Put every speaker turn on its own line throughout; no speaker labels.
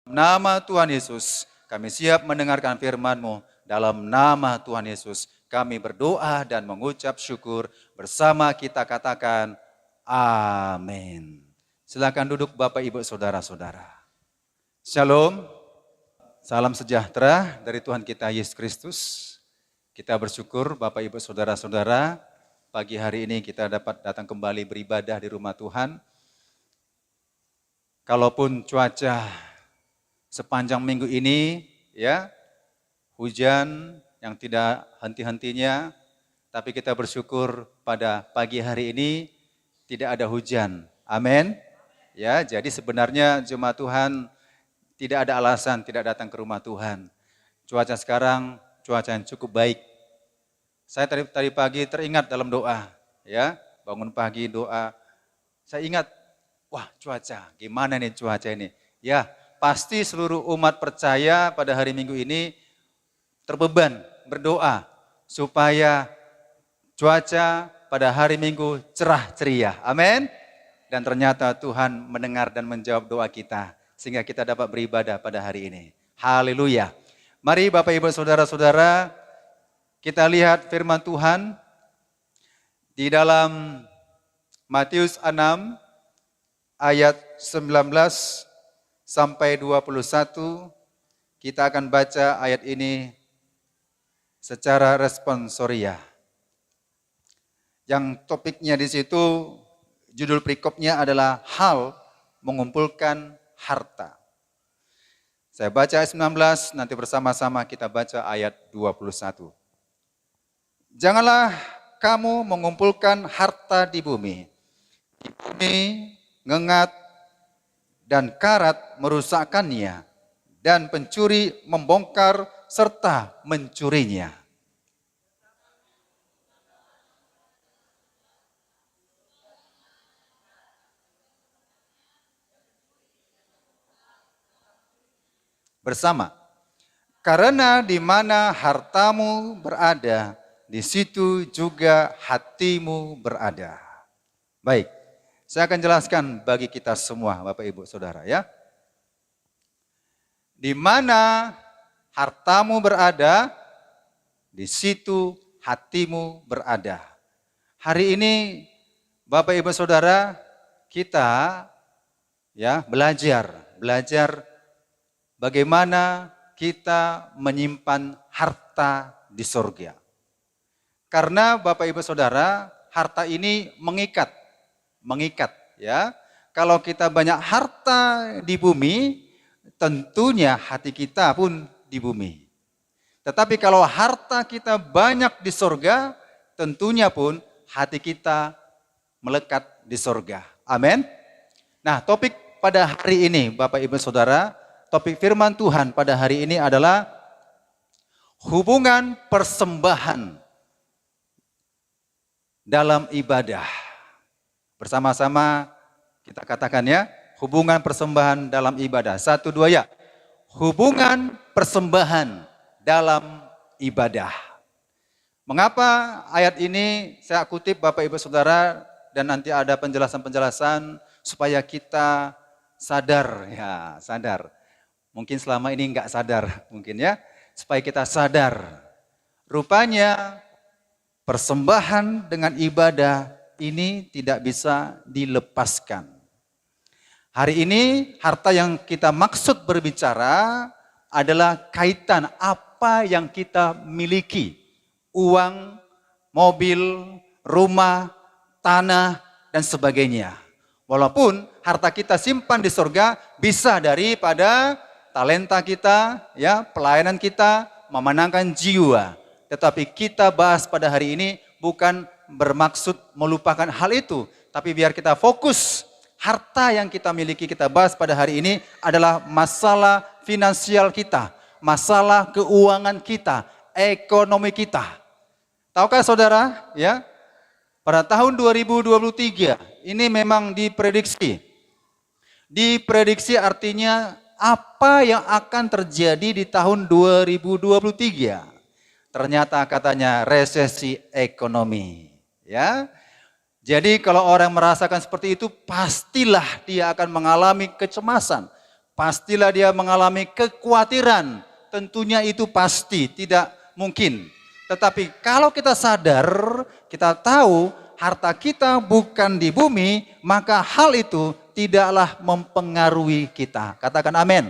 Nama Tuhan Yesus, kami siap mendengarkan firman-Mu. Dalam nama Tuhan Yesus, kami berdoa dan mengucap syukur. Bersama kita katakan, amin. Silakan duduk Bapak, Ibu, Saudara-saudara. Shalom, salam sejahtera dari Tuhan kita Yesus Kristus. Kita bersyukur Bapak, Ibu, Saudara-saudara, pagi hari ini kita dapat datang kembali beribadah di rumah Tuhan. Kalaupun cuaca sepanjang minggu ini ya hujan yang tidak henti-hentinya, tapi kita bersyukur pada pagi hari ini tidak ada hujan. Amin. Ya, jadi sebenarnya jemaat Tuhan tidak ada alasan tidak datang ke rumah Tuhan. Cuaca sekarang cuaca yang cukup baik. Saya tadi pagi teringat dalam doa, ya, bangun pagi doa. Saya ingat, wah cuaca, gimana nih cuaca ini? Ya, pasti seluruh umat percaya pada hari Minggu ini terbeban berdoa supaya cuaca pada hari Minggu cerah ceria. Amin. Dan ternyata Tuhan mendengar dan menjawab doa kita sehingga kita dapat beribadah pada hari ini. Haleluya. Mari Bapak Ibu Saudara-saudara, kita lihat firman Tuhan di dalam Matius 6 ayat 19 sampai 21, kita akan baca ayat ini secara responsoria. Yang topiknya di situ, judul perikopnya adalah hal mengumpulkan harta. Saya baca ayat 19, nanti bersama-sama kita baca ayat 21. Janganlah kamu mengumpulkan harta di bumi. Di bumi ngengat dan karat merusakkannya, dan pencuri membongkar serta mencurinya. Bersama, karena di mana hartamu berada, di situ juga hatimu berada. Baik. Saya akan jelaskan bagi kita semua, Bapak Ibu Saudara ya. Di mana hartamu berada, di situ hatimu berada. Hari ini Bapak Ibu Saudara, kita ya belajar bagaimana kita menyimpan harta di surga. Karena Bapak Ibu Saudara, harta ini mengikat ya. Kalau kita banyak harta di bumi, tentunya hati kita pun di bumi. Tetapi kalau harta kita banyak di sorga, tentunya pun hati kita melekat di sorga. Amin. Nah, topik pada hari ini Bapak Ibu Saudara, topik firman Tuhan pada hari ini adalah hubungan persembahan dalam ibadah. Bersama-sama kita katakan ya, hubungan persembahan dalam ibadah. 1, 2 ya. Hubungan persembahan dalam ibadah. Mengapa ayat ini saya kutip Bapak Ibu Saudara, dan nanti ada penjelasan-penjelasan supaya kita sadar ya, sadar. Mungkin selama ini enggak sadar mungkin ya, supaya kita sadar. Rupanya persembahan dengan ibadah ini tidak bisa dilepaskan. Hari ini harta yang kita maksud berbicara adalah kaitan apa yang kita miliki. Uang, mobil, rumah, tanah, dan sebagainya. Walaupun harta kita simpan di surga bisa daripada talenta kita, ya, pelayanan kita, memenangkan jiwa. Tetapi kita bahas pada hari ini bukan bermaksud melupakan hal itu, tapi biar kita fokus. Harta yang kita miliki, kita bahas pada hari ini adalah masalah finansial kita, masalah keuangan kita, ekonomi kita. Tahukah saudara, ya, pada tahun 2023 ini memang diprediksi. Diprediksi artinya apa yang akan terjadi di tahun 2023. Ternyata katanya resesi ekonomi. Ya, jadi kalau orang merasakan seperti itu, pastilah dia akan mengalami kecemasan, pastilah dia mengalami kekhawatiran. Tentunya itu pasti, tidak mungkin. Tetapi kalau kita sadar, kita tahu harta kita bukan di bumi, maka hal itu tidaklah mempengaruhi kita. Katakan amin.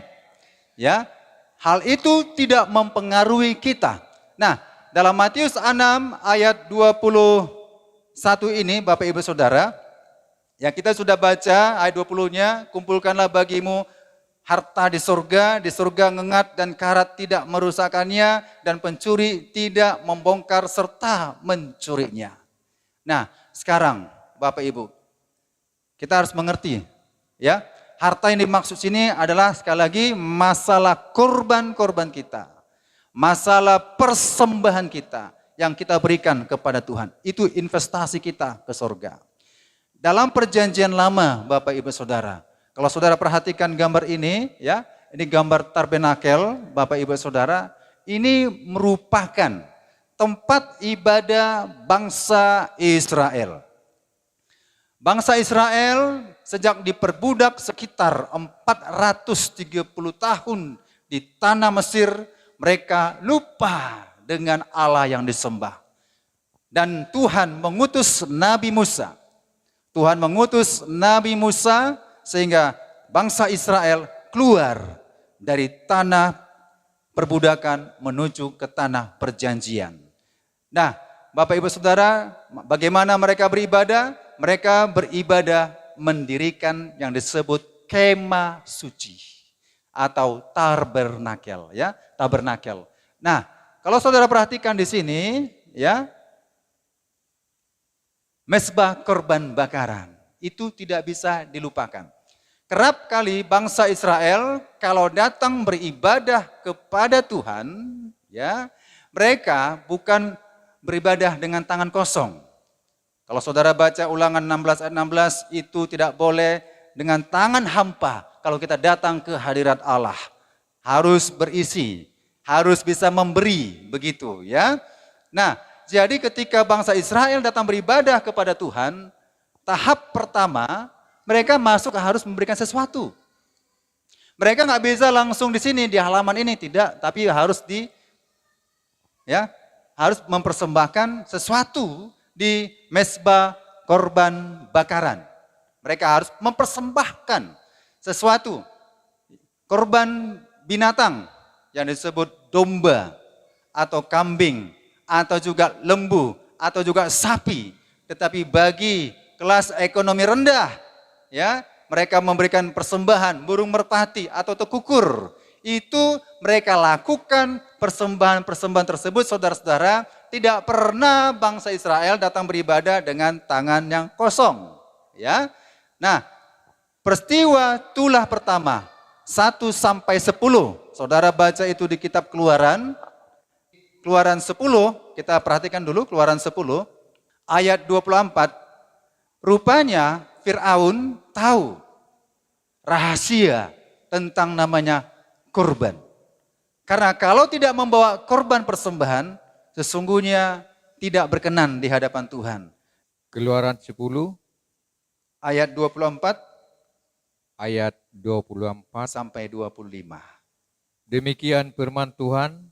Ya, hal itu tidak mempengaruhi kita. Nah, dalam Matius 6 ayat 21 ini Bapak Ibu Saudara, yang kita sudah baca ayat 20-nya, kumpulkanlah bagimu harta di surga ngengat dan karat tidak merusakkannya, dan pencuri tidak membongkar serta mencurinya. Nah, sekarang Bapak Ibu, kita harus mengerti, ya, harta yang dimaksud sini adalah sekali lagi masalah korban-korban kita, masalah persembahan kita yang kita berikan kepada Tuhan. Itu investasi kita ke surga. Dalam perjanjian lama Bapak Ibu Saudara, kalau saudara perhatikan gambar ini, ya, ini gambar tabernakel Bapak Ibu Saudara, ini merupakan tempat ibadah bangsa Israel. Bangsa Israel sejak diperbudak sekitar 430 tahun di tanah Mesir, mereka lupa dengan Allah yang disembah. Dan Tuhan mengutus Nabi Musa. Tuhan mengutus Nabi Musa sehingga bangsa Israel keluar dari tanah perbudakan menuju ke tanah perjanjian. Nah, Bapak Ibu Saudara, bagaimana mereka beribadah? Mereka beribadah mendirikan yang disebut kemah suci atau tabernakel, ya, tabernakel. Nah, kalau saudara perhatikan di sini, ya, mezbah korban bakaran itu tidak bisa dilupakan. Kerap kali bangsa Israel kalau datang beribadah kepada Tuhan, ya, mereka bukan beribadah dengan tangan kosong. Kalau saudara baca Ulangan 16 ayat 16, itu tidak boleh dengan tangan hampa kalau kita datang ke hadirat Allah. Harus berisi, harus bisa memberi, begitu, ya. Nah, jadi ketika bangsa Israel datang beribadah kepada Tuhan, tahap pertama mereka masuk harus memberikan sesuatu. Mereka nggak bisa langsung di sini di halaman ini, tidak, tapi harus harus mempersembahkan sesuatu di mezbah korban bakaran. Mereka harus mempersembahkan sesuatu, korban binatang yang disebut domba atau kambing, atau juga lembu, atau juga sapi. Tetapi bagi kelas ekonomi rendah, ya, mereka memberikan persembahan burung merpati atau tekukur. Itu mereka lakukan persembahan-persembahan tersebut, saudara-saudara. Tidak pernah bangsa Israel datang beribadah dengan tangan yang kosong, ya. Nah, peristiwa tulah pertama 1 sampai 10. Saudara baca itu di kitab Keluaran. Keluaran 10, kita perhatikan dulu Keluaran 10 ayat 24. Rupanya Fir'aun tahu rahasia tentang namanya korban. Karena kalau tidak membawa korban persembahan, sesungguhnya tidak berkenan di hadapan Tuhan.
Keluaran 10
ayat 24
ayat 24
sampai 25.
Demikian firman Tuhan.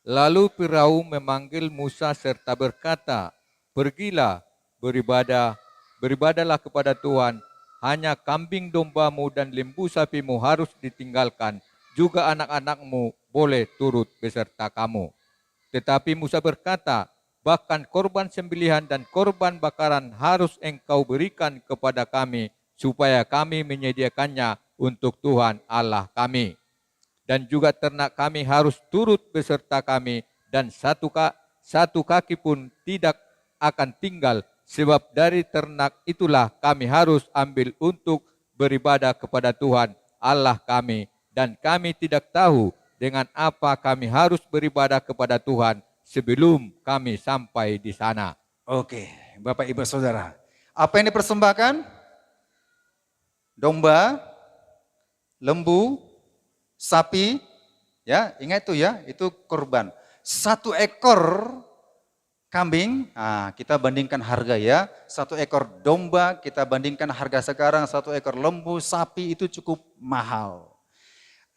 Lalu Firaun memanggil Musa serta berkata, pergilah, beribadahlah kepada Tuhan, hanya kambing dombamu dan lembu sapimu harus ditinggalkan, juga anak-anakmu boleh turut beserta kamu. Tetapi Musa berkata, bahkan korban sembelihan dan korban bakaran harus engkau berikan kepada kami, supaya kami menyediakannya untuk Tuhan Allah kami. Dan juga ternak kami harus turut beserta kami, dan satu kaki pun tidak akan tinggal, sebab dari ternak itulah kami harus ambil untuk beribadah kepada Tuhan Allah kami. Dan kami tidak tahu dengan apa kami harus beribadah kepada Tuhan sebelum kami sampai di sana.
Oke, Bapak Ibu Saudara, apa yang dipersembahkan? Domba, lembu, sapi, ya, ingat itu ya, itu korban. 1 ekor kambing, nah, kita bandingkan harga ya. 1 ekor domba kita bandingkan harga sekarang, 1 ekor lembu, sapi itu cukup mahal.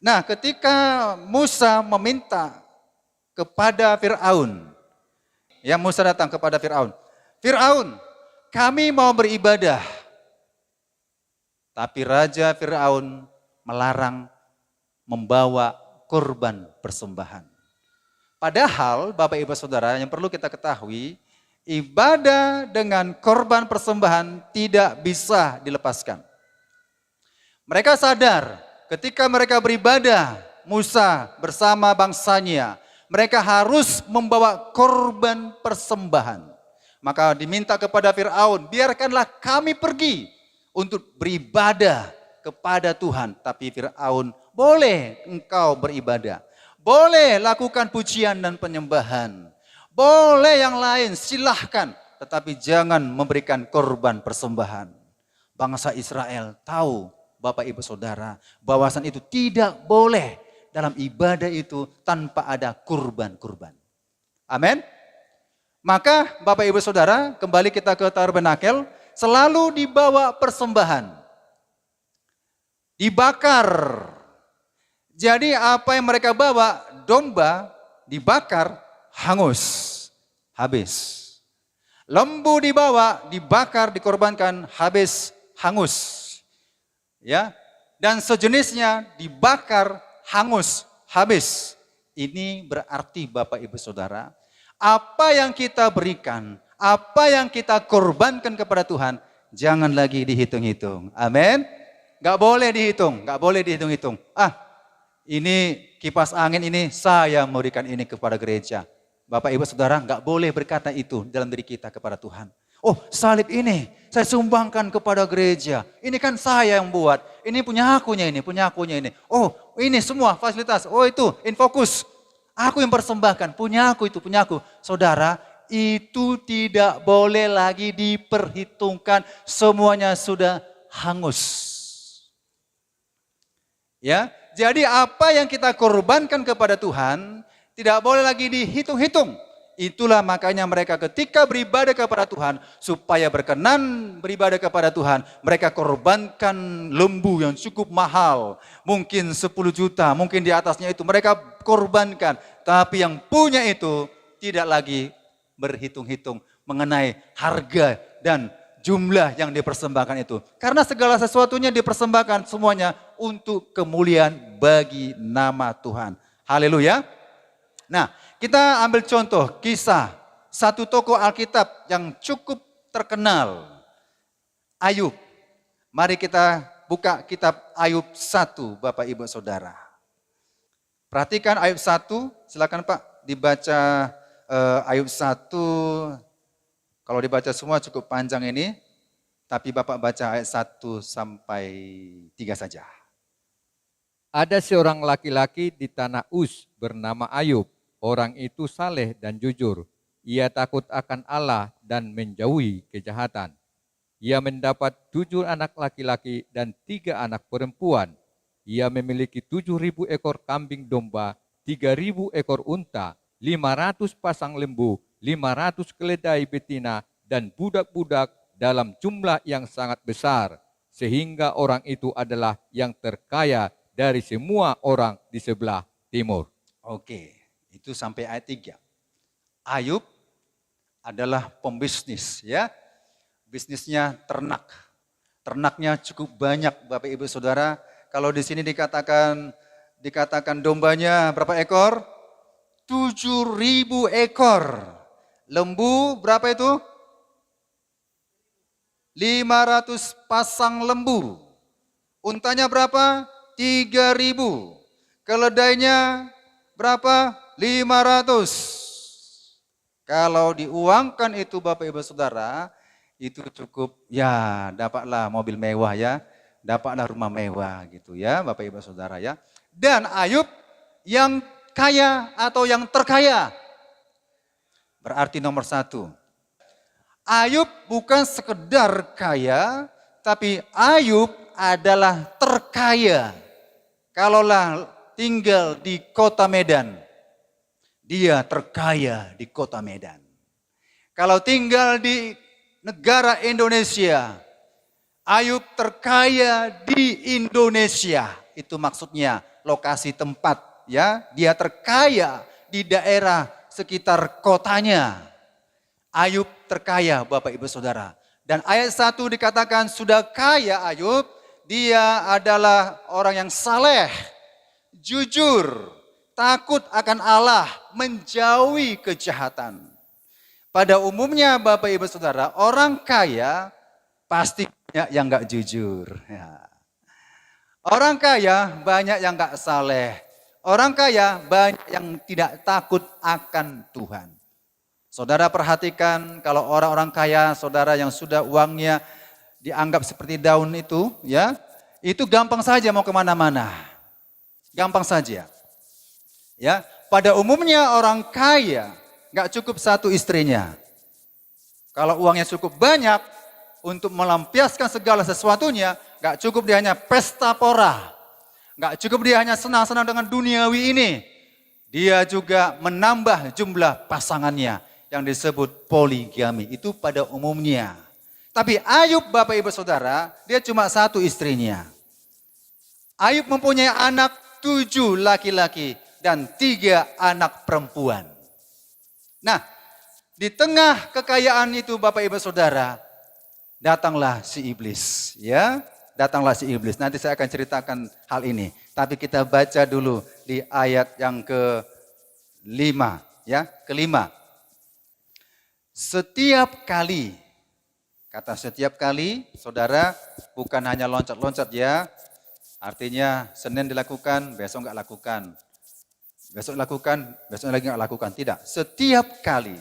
Nah, ketika Musa meminta kepada Fir'aun, ya Musa datang kepada Fir'aun. Fir'aun, kami mau beribadah. Tapi Raja Fir'aun melarang membawa korban persembahan. Padahal Bapak Ibu Saudara yang perlu kita ketahui, ibadah dengan korban persembahan tidak bisa dilepaskan. Mereka sadar ketika mereka beribadah, Musa bersama bangsanya, mereka harus membawa korban persembahan. Maka diminta kepada Fir'aun, biarkanlah kami pergi untuk beribadah kepada Tuhan. Tapi Fir'aun, boleh engkau beribadah. Boleh lakukan pujian dan penyembahan. Boleh yang lain, silahkan. Tetapi jangan memberikan korban persembahan. Bangsa Israel tahu, Bapak Ibu Saudara, bahwasan itu tidak boleh dalam ibadah itu tanpa ada kurban-kurban. Amin. Maka Bapak Ibu Saudara, kembali kita ke tabernakel, selalu dibawa persembahan. Dibakar. Jadi apa yang mereka bawa, domba dibakar, hangus, habis. Lembu dibawa, dibakar, dikorbankan, habis, hangus. Ya, dan sejenisnya dibakar, hangus, habis. Ini berarti Bapak Ibu Saudara, apa yang kita berikan, apa yang kita korbankan kepada Tuhan, jangan lagi dihitung-hitung. Amin. Gak boleh dihitung, gak boleh dihitung-hitung. Ini kipas angin ini saya memberikan ini kepada gereja. Bapak Ibu Saudara gak boleh berkata itu dalam diri kita kepada Tuhan. Oh, salib ini saya sumbangkan kepada gereja. Ini kan saya yang buat. Ini punya akunya ini, punya akunya ini. Oh, ini semua fasilitas. Oh, itu Infocus. Aku yang persembahkan, punya aku itu, punya aku. Saudara, itu tidak boleh lagi diperhitungkan. Semuanya sudah hangus. Ya, jadi apa yang kita korbankan kepada Tuhan tidak boleh lagi dihitung-hitung. Itulah makanya mereka ketika beribadah kepada Tuhan, supaya berkenan beribadah kepada Tuhan, mereka korbankan lembu yang cukup mahal. Mungkin 10 juta, mungkin di atasnya itu mereka korbankan. Tapi yang punya itu tidak lagi berhitung-hitung mengenai harga dan jumlah yang dipersembahkan itu. Karena segala sesuatunya dipersembahkan semuanya untuk kemuliaan bagi nama Tuhan. Haleluya. Nah, kita ambil contoh kisah satu tokoh Alkitab yang cukup terkenal. Ayub. Mari kita buka kitab Ayub 1, Bapak Ibu Saudara. Perhatikan Ayub 1, silakan Pak dibaca Ayub 1. Kalau dibaca semua cukup panjang ini, tapi Bapak baca ayat 1 sampai 3 saja.
Ada seorang laki-laki di tanah Uz bernama Ayub. Orang itu saleh dan jujur. Ia takut akan Allah dan menjauhi kejahatan. Ia mendapat 7 anak laki-laki dan 3 anak perempuan. Ia memiliki 7.000 ekor kambing domba, 3.000 ekor unta, 500 pasang lembu, 500 keledai betina, dan budak-budak dalam jumlah yang sangat besar. Sehingga orang itu adalah yang terkaya dari semua orang di sebelah timur.
Oke, itu sampai ayat 3. Ayub adalah pembisnis ya. Bisnisnya ternak. Ternaknya cukup banyak Bapak Ibu Saudara. Kalau di sini dikatakan dombanya berapa ekor? 7.000 ekor. Lembu berapa itu? 500 pasang lembu. Untanya berapa? 3.000. Keledainya berapa? 500. Kalau diuangkan itu Bapak Ibu Saudara, itu cukup ya dapatlah mobil mewah ya, dapatlah rumah mewah gitu ya Bapak Ibu Saudara ya. Dan Ayub yang kaya atau yang terkaya. Berarti nomor 1. Ayub bukan sekedar kaya, tapi Ayub adalah terkaya. Kalaulah tinggal di kota Medan, dia terkaya di kota Medan. Kalau tinggal di negara Indonesia, Ayub terkaya di Indonesia. Itu maksudnya lokasi tempat, ya. Dia terkaya di daerah sekitar kotanya. Ayub terkaya, Bapak Ibu Saudara. Dan ayat 1 dikatakan sudah kaya Ayub, dia adalah orang yang saleh, jujur, takut akan Allah, menjauhi kejahatan. Pada umumnya Bapak Ibu Saudara, orang kaya pasti banyak yang gak jujur. Ya. Orang kaya banyak yang gak saleh. Orang kaya banyak yang tidak takut akan Tuhan. Saudara perhatikan kalau orang-orang kaya, saudara yang sudah uangnya dianggap seperti daun itu, ya, itu gampang saja mau kemana-mana. Gampang saja. Ya, pada umumnya orang kaya gak cukup satu istrinya. Kalau uangnya cukup banyak untuk melampiaskan segala sesuatunya, gak cukup dia hanya pesta pora. Gak cukup dia hanya senang-senang dengan duniawi ini. Dia juga menambah jumlah pasangannya yang disebut poligami. Itu pada umumnya. Tapi Ayub Bapak Ibu Saudara, dia cuma satu istrinya. Ayub mempunyai anak 7 laki-laki dan 3 anak perempuan. Nah, di tengah kekayaan itu Bapak Ibu Saudara, datanglah si iblis, ya. Datanglah si iblis. Nanti saya akan ceritakan hal ini. Tapi kita baca dulu di ayat yang ke-5, ya, kelima. Setiap kali, kata setiap kali, saudara, bukan hanya loncat-loncat ya. Artinya Senin dilakukan, besok enggak lakukan. Besok lakukan, besok lagi enggak lakukan. Tidak, setiap kali.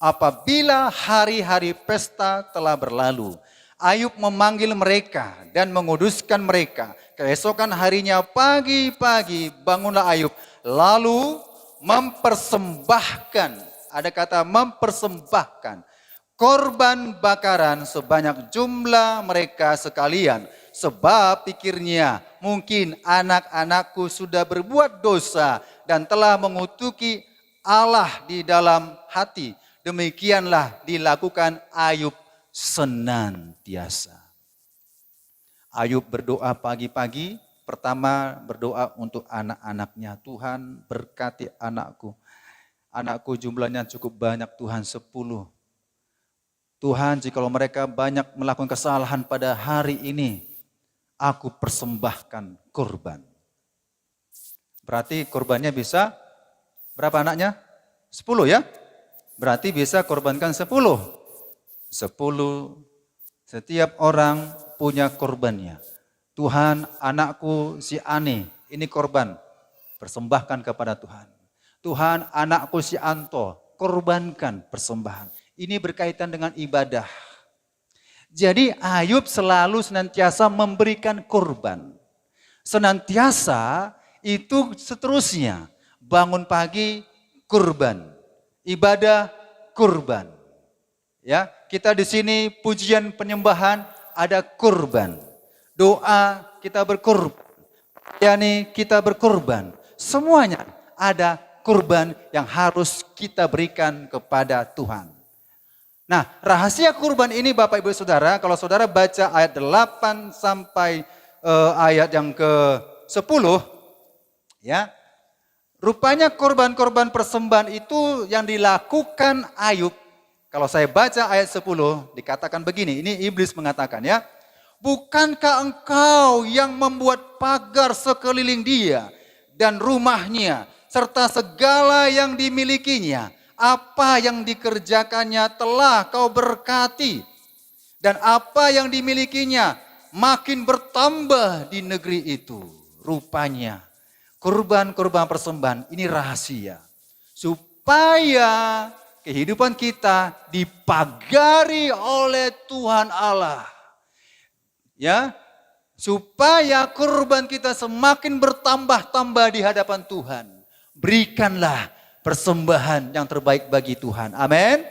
Apabila hari-hari pesta telah berlalu, Ayub memanggil mereka dan menguduskan mereka. Keesokan harinya pagi-pagi bangunlah Ayub, lalu mempersembahkan, ada kata mempersembahkan, korban bakaran sebanyak jumlah mereka sekalian. Sebab pikirnya, mungkin anak-anakku sudah berbuat dosa dan telah mengutuki Allah di dalam hati. Demikianlah dilakukan Ayub senantiasa. Ayub berdoa pagi-pagi, pertama berdoa untuk anak-anaknya. Tuhan berkati anakku. Anakku jumlahnya cukup banyak Tuhan, 10. Tuhan jikalau mereka banyak melakukan kesalahan pada hari ini, aku persembahkan korban. Berarti korbannya bisa, berapa anaknya? 10 ya? Berarti bisa korbankan 10. 10, setiap orang punya korbannya. Tuhan, anakku si Ani, ini korban, persembahkan kepada Tuhan. Tuhan, anakku si Anto, korbankan persembahan. Ini berkaitan dengan ibadah. Jadi Ayub selalu senantiasa memberikan korban. Senantiasa itu seterusnya. Bangun pagi, korban. Ibadah, korban. Ya, kita di sini pujian penyembahan ada korban. Doa kita berkorban. Yani kita berkorban. Semuanya ada kurban yang harus kita berikan kepada Tuhan. Nah, rahasia kurban ini Bapak Ibu Saudara, kalau saudara baca ayat 8 sampai ayat yang ke-10, ya, rupanya korban-korban persembahan itu yang dilakukan Ayub. Kalau saya baca ayat 10, dikatakan begini, ini iblis mengatakan ya, bukankah engkau yang membuat pagar sekeliling dia dan rumahnya, serta segala yang dimilikinya, apa yang dikerjakannya telah kau berkati, dan apa yang dimilikinya makin bertambah di negeri itu. Rupanya kurban-kurban persembahan ini rahasia, supaya kehidupan kita dipagari oleh Tuhan Allah. Ya, supaya kurban kita semakin bertambah-tambah di hadapan Tuhan. Berikanlah persembahan yang terbaik bagi Tuhan. Amin.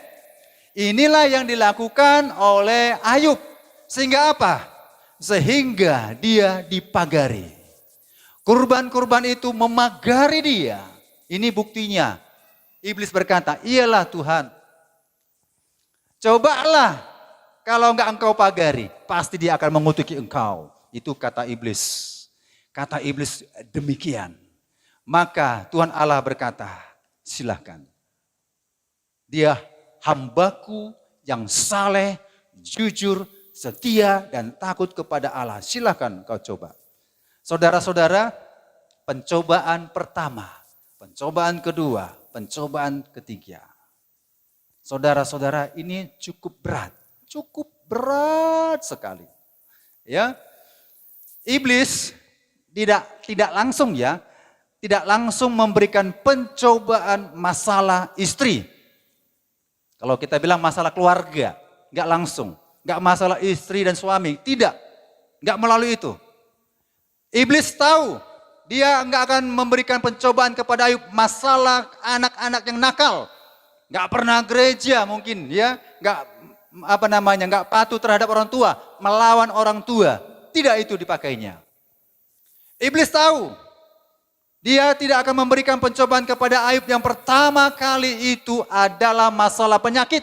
Inilah yang dilakukan oleh Ayub. Sehingga apa? Sehingga dia dipagari. Kurban-kurban itu memagari dia. Ini buktinya. Iblis berkata, iyalah Tuhan. Cobalah kalau enggak engkau pagari, pasti dia akan mengutuki engkau. Itu kata iblis. Kata iblis demikian. Maka Tuhan Allah berkata, silahkan. Dia hambaku yang saleh, jujur, setia, dan takut kepada Allah. Silahkan kau coba. Saudara-saudara, pencobaan pertama, pencobaan kedua, pencobaan ketiga. Saudara-saudara, ini cukup berat sekali. Ya, iblis tidak langsung tidak langsung memberikan pencobaan masalah istri. Kalau kita bilang masalah keluarga, nggak langsung, nggak masalah istri dan suami, nggak melalui itu. Iblis tahu dia nggak akan memberikan pencobaan kepada Ayub masalah anak-anak yang nakal, nggak pernah gereja mungkin nggak patuh terhadap orang tua, melawan orang tua, tidak itu dipakainya. Iblis tahu dia tidak akan memberikan pencobaan kepada Ayub yang pertama kali itu adalah masalah penyakit.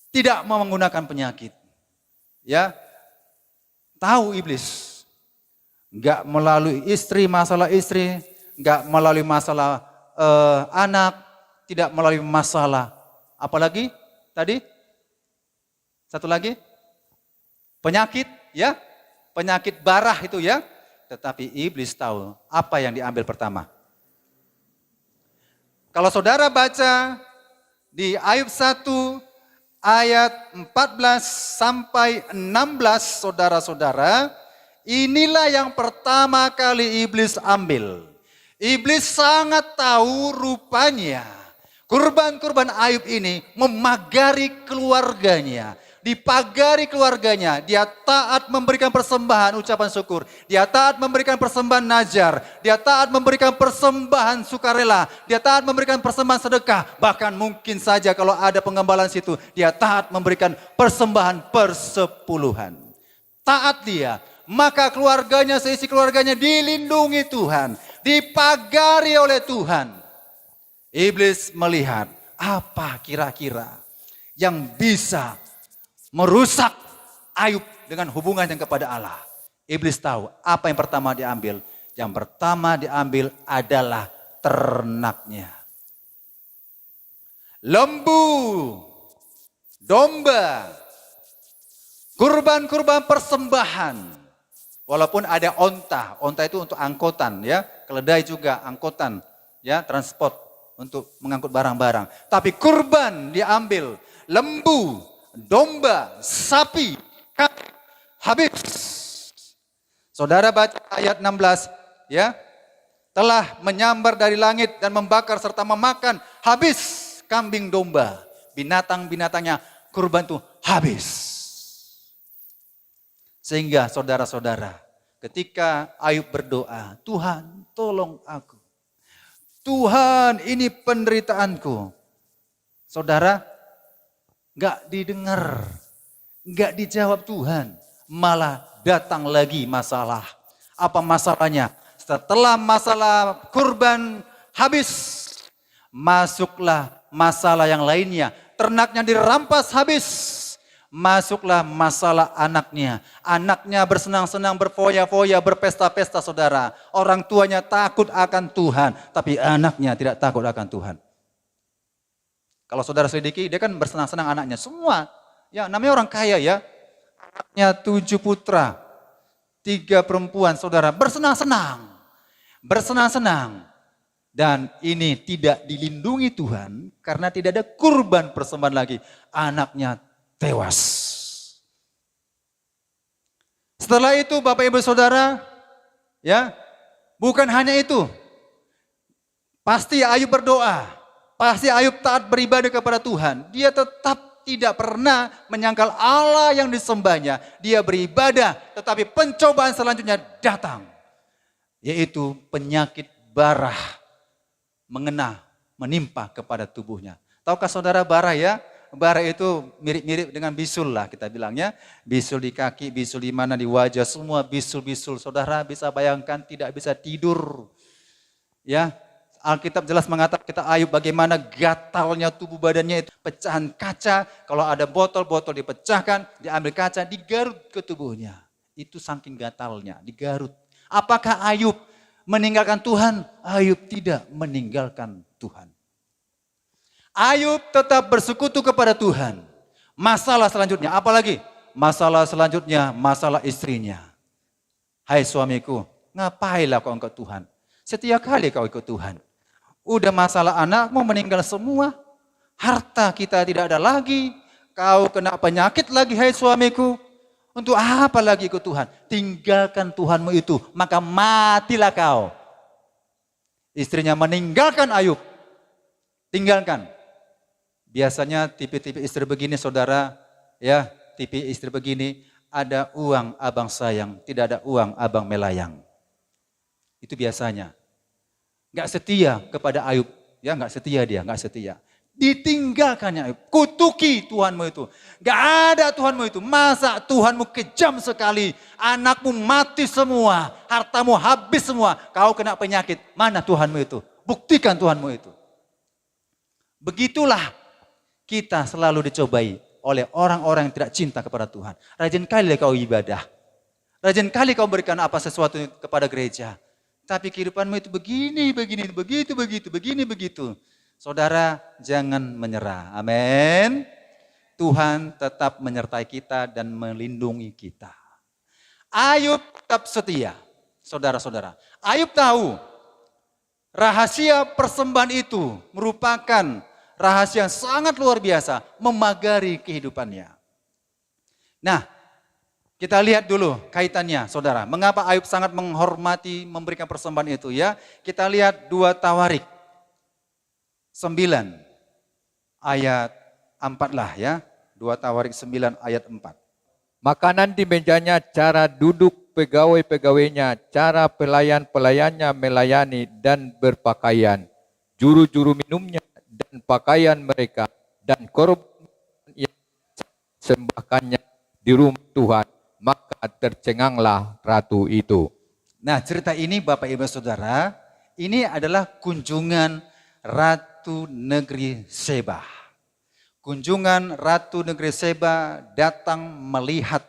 Tidak menggunakan penyakit. Ya, tahu iblis. Enggak melalui istri, masalah istri, enggak melalui masalah anak, tidak melalui masalah apalagi tadi? Satu lagi? Penyakit, ya. Penyakit barah itu ya. Tetapi iblis tahu apa yang diambil pertama. Kalau saudara baca di Ayub 1 ayat 14 sampai 16, saudara-saudara, inilah yang pertama kali iblis ambil. Iblis sangat tahu rupanya kurban-kurban Ayub ini memagari keluarganya. Dipagari keluarganya, dia taat memberikan persembahan ucapan syukur, dia taat memberikan persembahan najar, dia taat memberikan persembahan sukarela, dia taat memberikan persembahan sedekah, bahkan mungkin saja kalau ada pengembalaan situ, dia taat memberikan persembahan persepuluhan. Taat dia, maka keluarganya, seisi keluarganya dilindungi Tuhan, dipagari oleh Tuhan. Iblis melihat apa kira-kira yang bisa merusak Ayub dengan hubungannya kepada Allah. Iblis tahu apa yang pertama diambil. Yang pertama diambil adalah ternaknya. Lembu, domba, kurban-kurban persembahan. Walaupun ada onta itu untuk angkutan ya, keledai juga angkutan ya, transport untuk mengangkut barang-barang. Tapi kurban diambil, lembu, domba, sapi, kambing, habis. Saudara baca ayat 16 ya. Telah menyambar dari langit dan membakar serta memakan habis kambing domba. Binatang-binatangnya kurban itu habis. Sehingga saudara-saudara, ketika Ayub berdoa, Tuhan tolong aku. Tuhan ini penderitaanku. Saudara, gak didengar, gak dijawab Tuhan, malah datang lagi masalah. Apa masalahnya? Setelah masalah kurban habis, masuklah masalah yang lainnya. Ternaknya dirampas habis, masuklah masalah anaknya. Anaknya bersenang-senang, berfoya-foya, berpesta-pesta saudara. Orang tuanya takut akan Tuhan, tapi anaknya tidak takut akan Tuhan. Kalau saudara selidiki, dia kan bersenang-senang anaknya. Semua, ya namanya orang kaya ya. Anaknya 7 putra, 3 perempuan, saudara. Bersenang-senang. Bersenang-senang. Dan ini tidak dilindungi Tuhan, karena tidak ada kurban persembahan lagi. Anaknya tewas. Setelah itu Bapak Ibu Saudara, ya bukan hanya itu. Pasti Ayub berdoa. Pasti Ayub taat beribadah kepada Tuhan. Dia tetap tidak pernah menyangkal Allah yang disembahnya. Dia beribadah, tetapi pencobaan selanjutnya datang. Yaitu penyakit barah menimpa kepada tubuhnya. Tahukah saudara barah ya? Barah itu mirip-mirip dengan bisul lah kita bilangnya. Bisul di kaki, bisul di mana, di wajah, semua bisul-bisul. Saudara bisa bayangkan tidak bisa tidur. Ya. Alkitab jelas mengatakan kita Ayub bagaimana gatalnya tubuh badannya itu. Pecahan kaca, kalau ada botol dipecahkan, diambil kaca, digarut ke tubuhnya. Itu saking gatalnya, digarut. Apakah Ayub meninggalkan Tuhan? Ayub tidak meninggalkan Tuhan. Ayub tetap bersekutu kepada Tuhan. Masalah selanjutnya, apa lagi? Masalah selanjutnya, masalah istrinya. Hai suamiku, ngapailah kau ikut Tuhan? Setiap kali kau ikut Tuhan. Udah masalah anak mau meninggal semua. Harta kita tidak ada lagi. Kau kena penyakit lagi, hai suamiku. Untuk apa lagi ikut Tuhan? Tinggalkan Tuhanmu itu, maka matilah kau. Istrinya meninggalkan Ayub. Tinggalkan. Biasanya tipe-tipe istri begini saudara, ya tipe istri begini, ada uang abang sayang, tidak ada uang abang melayang. Itu biasanya. Gak setia kepada Ayub, ya gak setia dia, gak setia. Ditinggalkannya Ayub, kutuki Tuhanmu itu. Gak ada Tuhanmu itu, masa Tuhanmu kejam sekali, anakmu mati semua, hartamu habis semua, kau kena penyakit, mana Tuhanmu itu? Buktikan Tuhanmu itu. Begitulah kita selalu dicobai oleh orang-orang yang tidak cinta kepada Tuhan. Rajin kali kau ibadah, rajin kali kau berikan apa sesuatu kepada gereja. Tapi kehidupanmu itu begini, begitu. Saudara, jangan menyerah. Amin. Tuhan tetap menyertai kita dan melindungi kita. Ayub tetap setia. Saudara-saudara, Ayub tahu rahasia persembahan itu merupakan rahasia yang sangat luar biasa, memagari kehidupannya. Nah, kita lihat dulu kaitannya, saudara. Mengapa Ayub sangat menghormati, memberikan persembahan itu ya? Kita lihat 2 Tawarik 9 ayat 4 lah ya. 2 Tawarik 9 ayat 4.
Makanan di mejanya, cara duduk pegawai-pegawainya, cara pelayan-pelayannya melayani dan berpakaian, juru-juru minumnya dan pakaian mereka, dan korban yang sembahkannya di rumah Tuhan, maka tercenganglah ratu itu.
Nah, cerita ini Bapak Ibu Saudara, ini adalah kunjungan Ratu Negeri Seba. Kunjungan Ratu Negeri Seba datang melihat.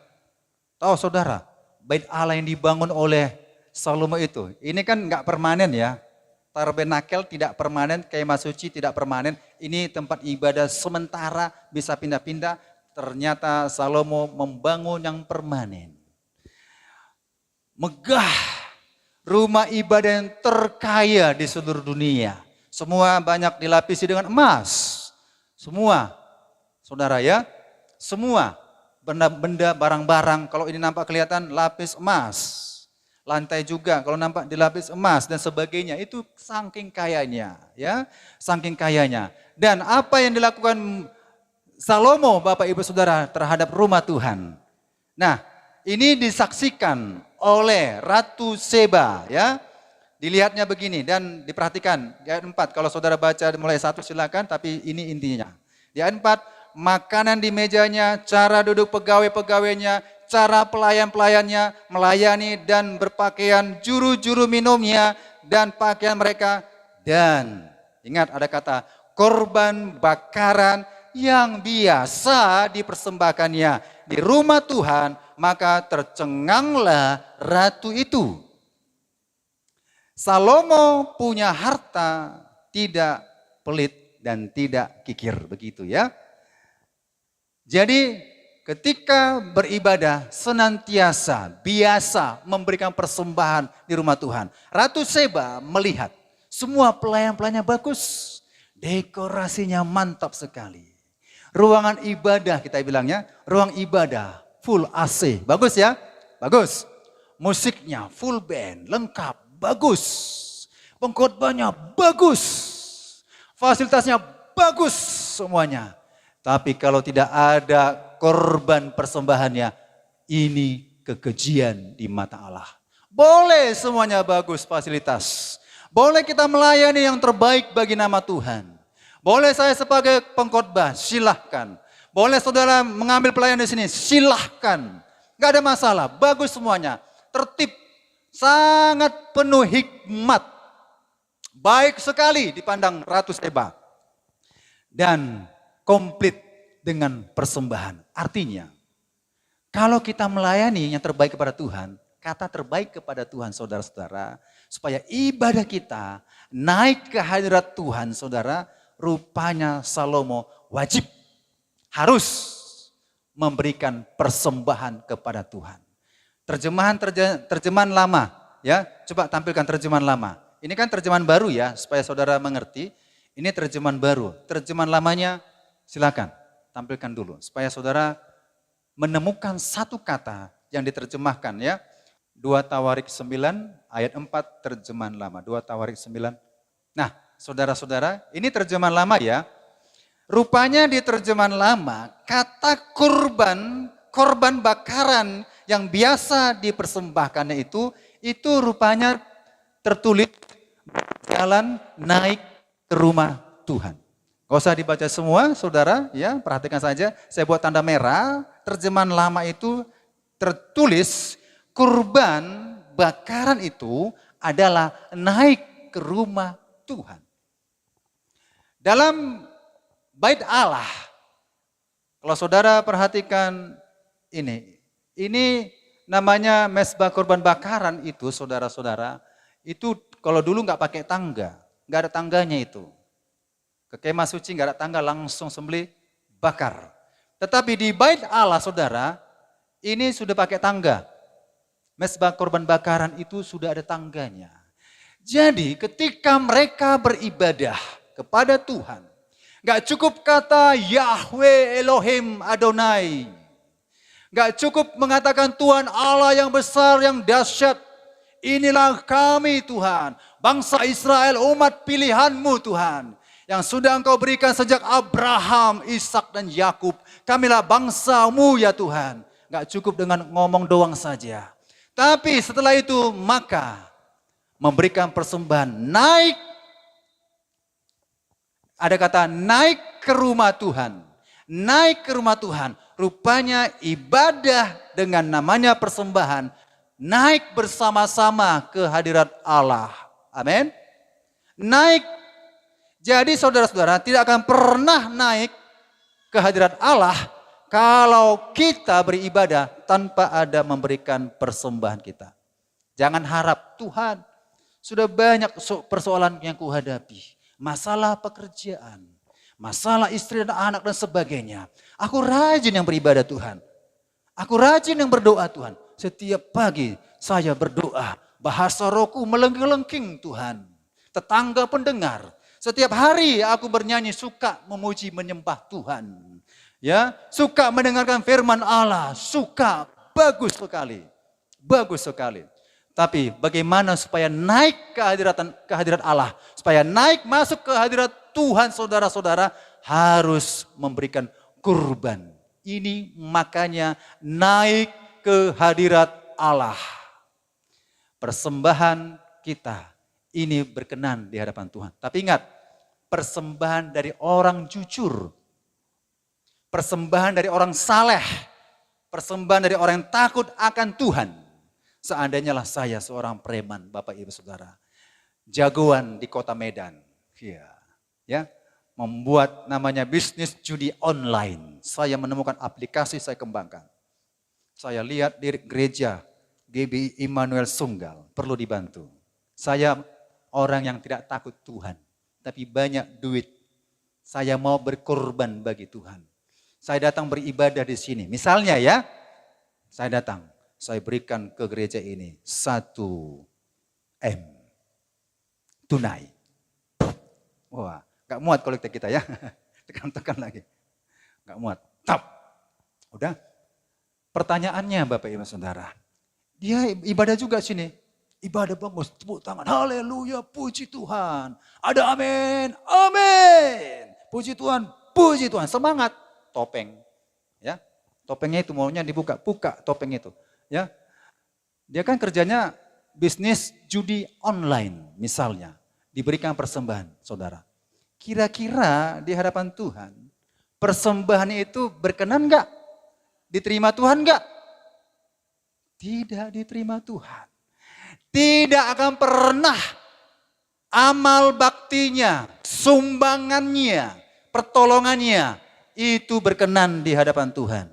Tahu saudara, bait Allah yang dibangun oleh Salomo itu, ini kan nggak permanen ya. Tabernakel tidak permanen, kemah suci tidak permanen. Ini tempat ibadah sementara, bisa pindah-pindah. Ternyata Salomo membangun yang permanen. Megah, rumah ibadah yang terkaya di seluruh dunia. Semua banyak dilapisi dengan emas. Semua, saudara ya, semua benda-benda, barang-barang, kalau ini nampak kelihatan lapis emas. Lantai juga kalau nampak dilapis emas dan sebagainya, itu saking kayanya, ya, saking kayanya. Dan apa yang dilakukan Salomo, Bapak Ibu Saudara, terhadap rumah Tuhan. Nah, ini disaksikan oleh Ratu Seba, ya. Dilihatnya begini dan diperhatikan di ayat 4. Kalau saudara baca mulai 1 silakan, tapi ini intinya. Di ayat 4, makanan di mejanya, cara duduk pegawai-pegawainya, cara pelayan-pelayannya melayani dan berpakaian, juru-juru minumnya dan pakaian mereka. Dan ingat ada kata korban bakaran yang biasa dipersembahkannya di rumah Tuhan, maka tercenganglah ratu itu. Salomo punya harta tidak pelit dan tidak kikir, begitu ya. Jadi ketika beribadah senantiasa biasa memberikan persembahan di rumah Tuhan. Ratu Seba melihat semua pelayan-pelayannya bagus, dekorasinya mantap sekali. Ruangan ibadah kita bilangnya, ruang ibadah full AC, bagus ya, bagus. Musiknya full band, lengkap. Bagus, pengkhotbahnya bagus, fasilitasnya bagus semuanya. Tapi kalau tidak ada korban persembahannya, ini kekejian di mata Allah. Boleh semuanya bagus fasilitas, boleh kita melayani yang terbaik bagi nama Tuhan. Boleh saya sebagai pengkhotbah, silahkan. Boleh saudara mengambil pelayan di sini, silahkan. Gak ada masalah, bagus semuanya, tertib. Sangat penuh hikmat. Baik sekali dipandang Ratu Seba. Dan komplit dengan persembahan. Artinya, Kalau kita melayani yang terbaik kepada Tuhan, kata terbaik kepada Tuhan saudara-saudara, supaya ibadah kita naik ke hadirat Tuhan saudara, rupanya Salomo wajib, harus memberikan persembahan kepada Tuhan. Terjemahan lama ya, coba tampilkan terjemahan lama. Ini kan terjemahan baru ya, supaya saudara mengerti. Ini terjemahan baru. Terjemahan lamanya silakan tampilkan dulu, supaya saudara menemukan satu kata yang diterjemahkan ya. 2 Tawarik 9 ayat 4 terjemahan lama. 2 Tawarik 9. Nah, saudara-saudara, ini terjemahan lama ya. Rupanya di terjemahan lama, kata korban bakaran yang biasa dipersembahkannya itu rupanya tertulis jalan naik ke rumah Tuhan. Gak usah dibaca semua, saudara, ya perhatikan saja. Saya buat tanda merah, terjemahan lama itu tertulis kurban bakaran itu adalah naik ke rumah Tuhan. Dalam Bait Allah, kalau saudara perhatikan ini namanya mezbah korban bakaran itu saudara-saudara, itu kalau dulu nggak pakai tangga, nggak ada tangganya itu. Ke kemah suci nggak ada tangga, langsung sembelih bakar. Tetapi di Bait Allah saudara, ini sudah pakai tangga. Mezbah korban bakaran itu sudah ada tangganya. Jadi ketika mereka beribadah kepada Tuhan, gak cukup kata Yahweh Elohim Adonai. Gak cukup mengatakan Tuhan Allah yang besar, yang dahsyat. Inilah kami Tuhan, bangsa Israel, umat pilihan-Mu Tuhan. Yang sudah Engkau berikan sejak Abraham, Ishak dan Yakub. Kamilah bangsa-Mu ya Tuhan. Gak cukup dengan ngomong doang saja. Tapi setelah itu maka memberikan persembahan naik. Ada kata naik ke rumah Tuhan. Naik ke rumah Tuhan. Rupanya ibadah dengan namanya persembahan. Naik bersama-sama ke hadirat Allah. Amin. Naik. Jadi saudara-saudara tidak akan pernah naik ke hadirat Allah kalau kita beribadah tanpa ada memberikan persembahan kita. Jangan harap Tuhan sudah banyak persoalan yang kuhadapi. Masalah pekerjaan, masalah istri dan anak dan sebagainya. Aku rajin yang beribadah Tuhan. Aku rajin yang berdoa Tuhan. Setiap pagi saya berdoa. Bahasa rohku melengking Tuhan. Tetangga pendengar. Setiap hari aku bernyanyi suka memuji menyembah Tuhan. Ya, suka mendengarkan firman Allah. Suka, bagus sekali. Bagus sekali. Tapi bagaimana supaya naik ke hadirat Allah, supaya naik masuk ke hadirat Tuhan saudara-saudara harus memberikan kurban. Ini makanya naik ke hadirat Allah. Persembahan kita ini berkenan di hadapan Tuhan. Tapi ingat, persembahan dari orang jujur. Persembahan dari orang saleh. Persembahan dari orang yang takut akan Tuhan. Seandainya lah saya seorang preman, Bapak Ibu Saudara, jagoan di kota Medan, ya, membuat namanya bisnis judi online. Saya menemukan aplikasi, saya kembangkan. Saya lihat di gereja GBI Immanuel Sunggal perlu dibantu. Saya orang yang tidak takut Tuhan, tapi banyak duit. Saya mau berkorban bagi Tuhan. Saya datang beribadah di sini. Misalnya ya, saya datang. Saya berikan ke gereja ini 1 M tunai. Wah, gak muat kolektif kita ya. Tekan-tekan lagi. Gak muat. Tap. Udah. Pertanyaannya Bapak Ibu Saudara. Dia ibadah juga sini. Ibadah bagus, tepuk tangan. Haleluya, puji Tuhan. Ada amin. Amin. Puji Tuhan, puji Tuhan. Semangat. Topeng. Ya. Topengnya itu maunya dibuka. Buka topeng itu. Ya, dia kan kerjanya bisnis judi online misalnya, diberikan persembahan, saudara. Kira-kira di hadapan Tuhan, persembahan itu berkenan enggak? Diterima Tuhan enggak? Tidak diterima Tuhan. Tidak akan pernah amal baktinya, sumbangannya, pertolongannya itu berkenan di hadapan Tuhan.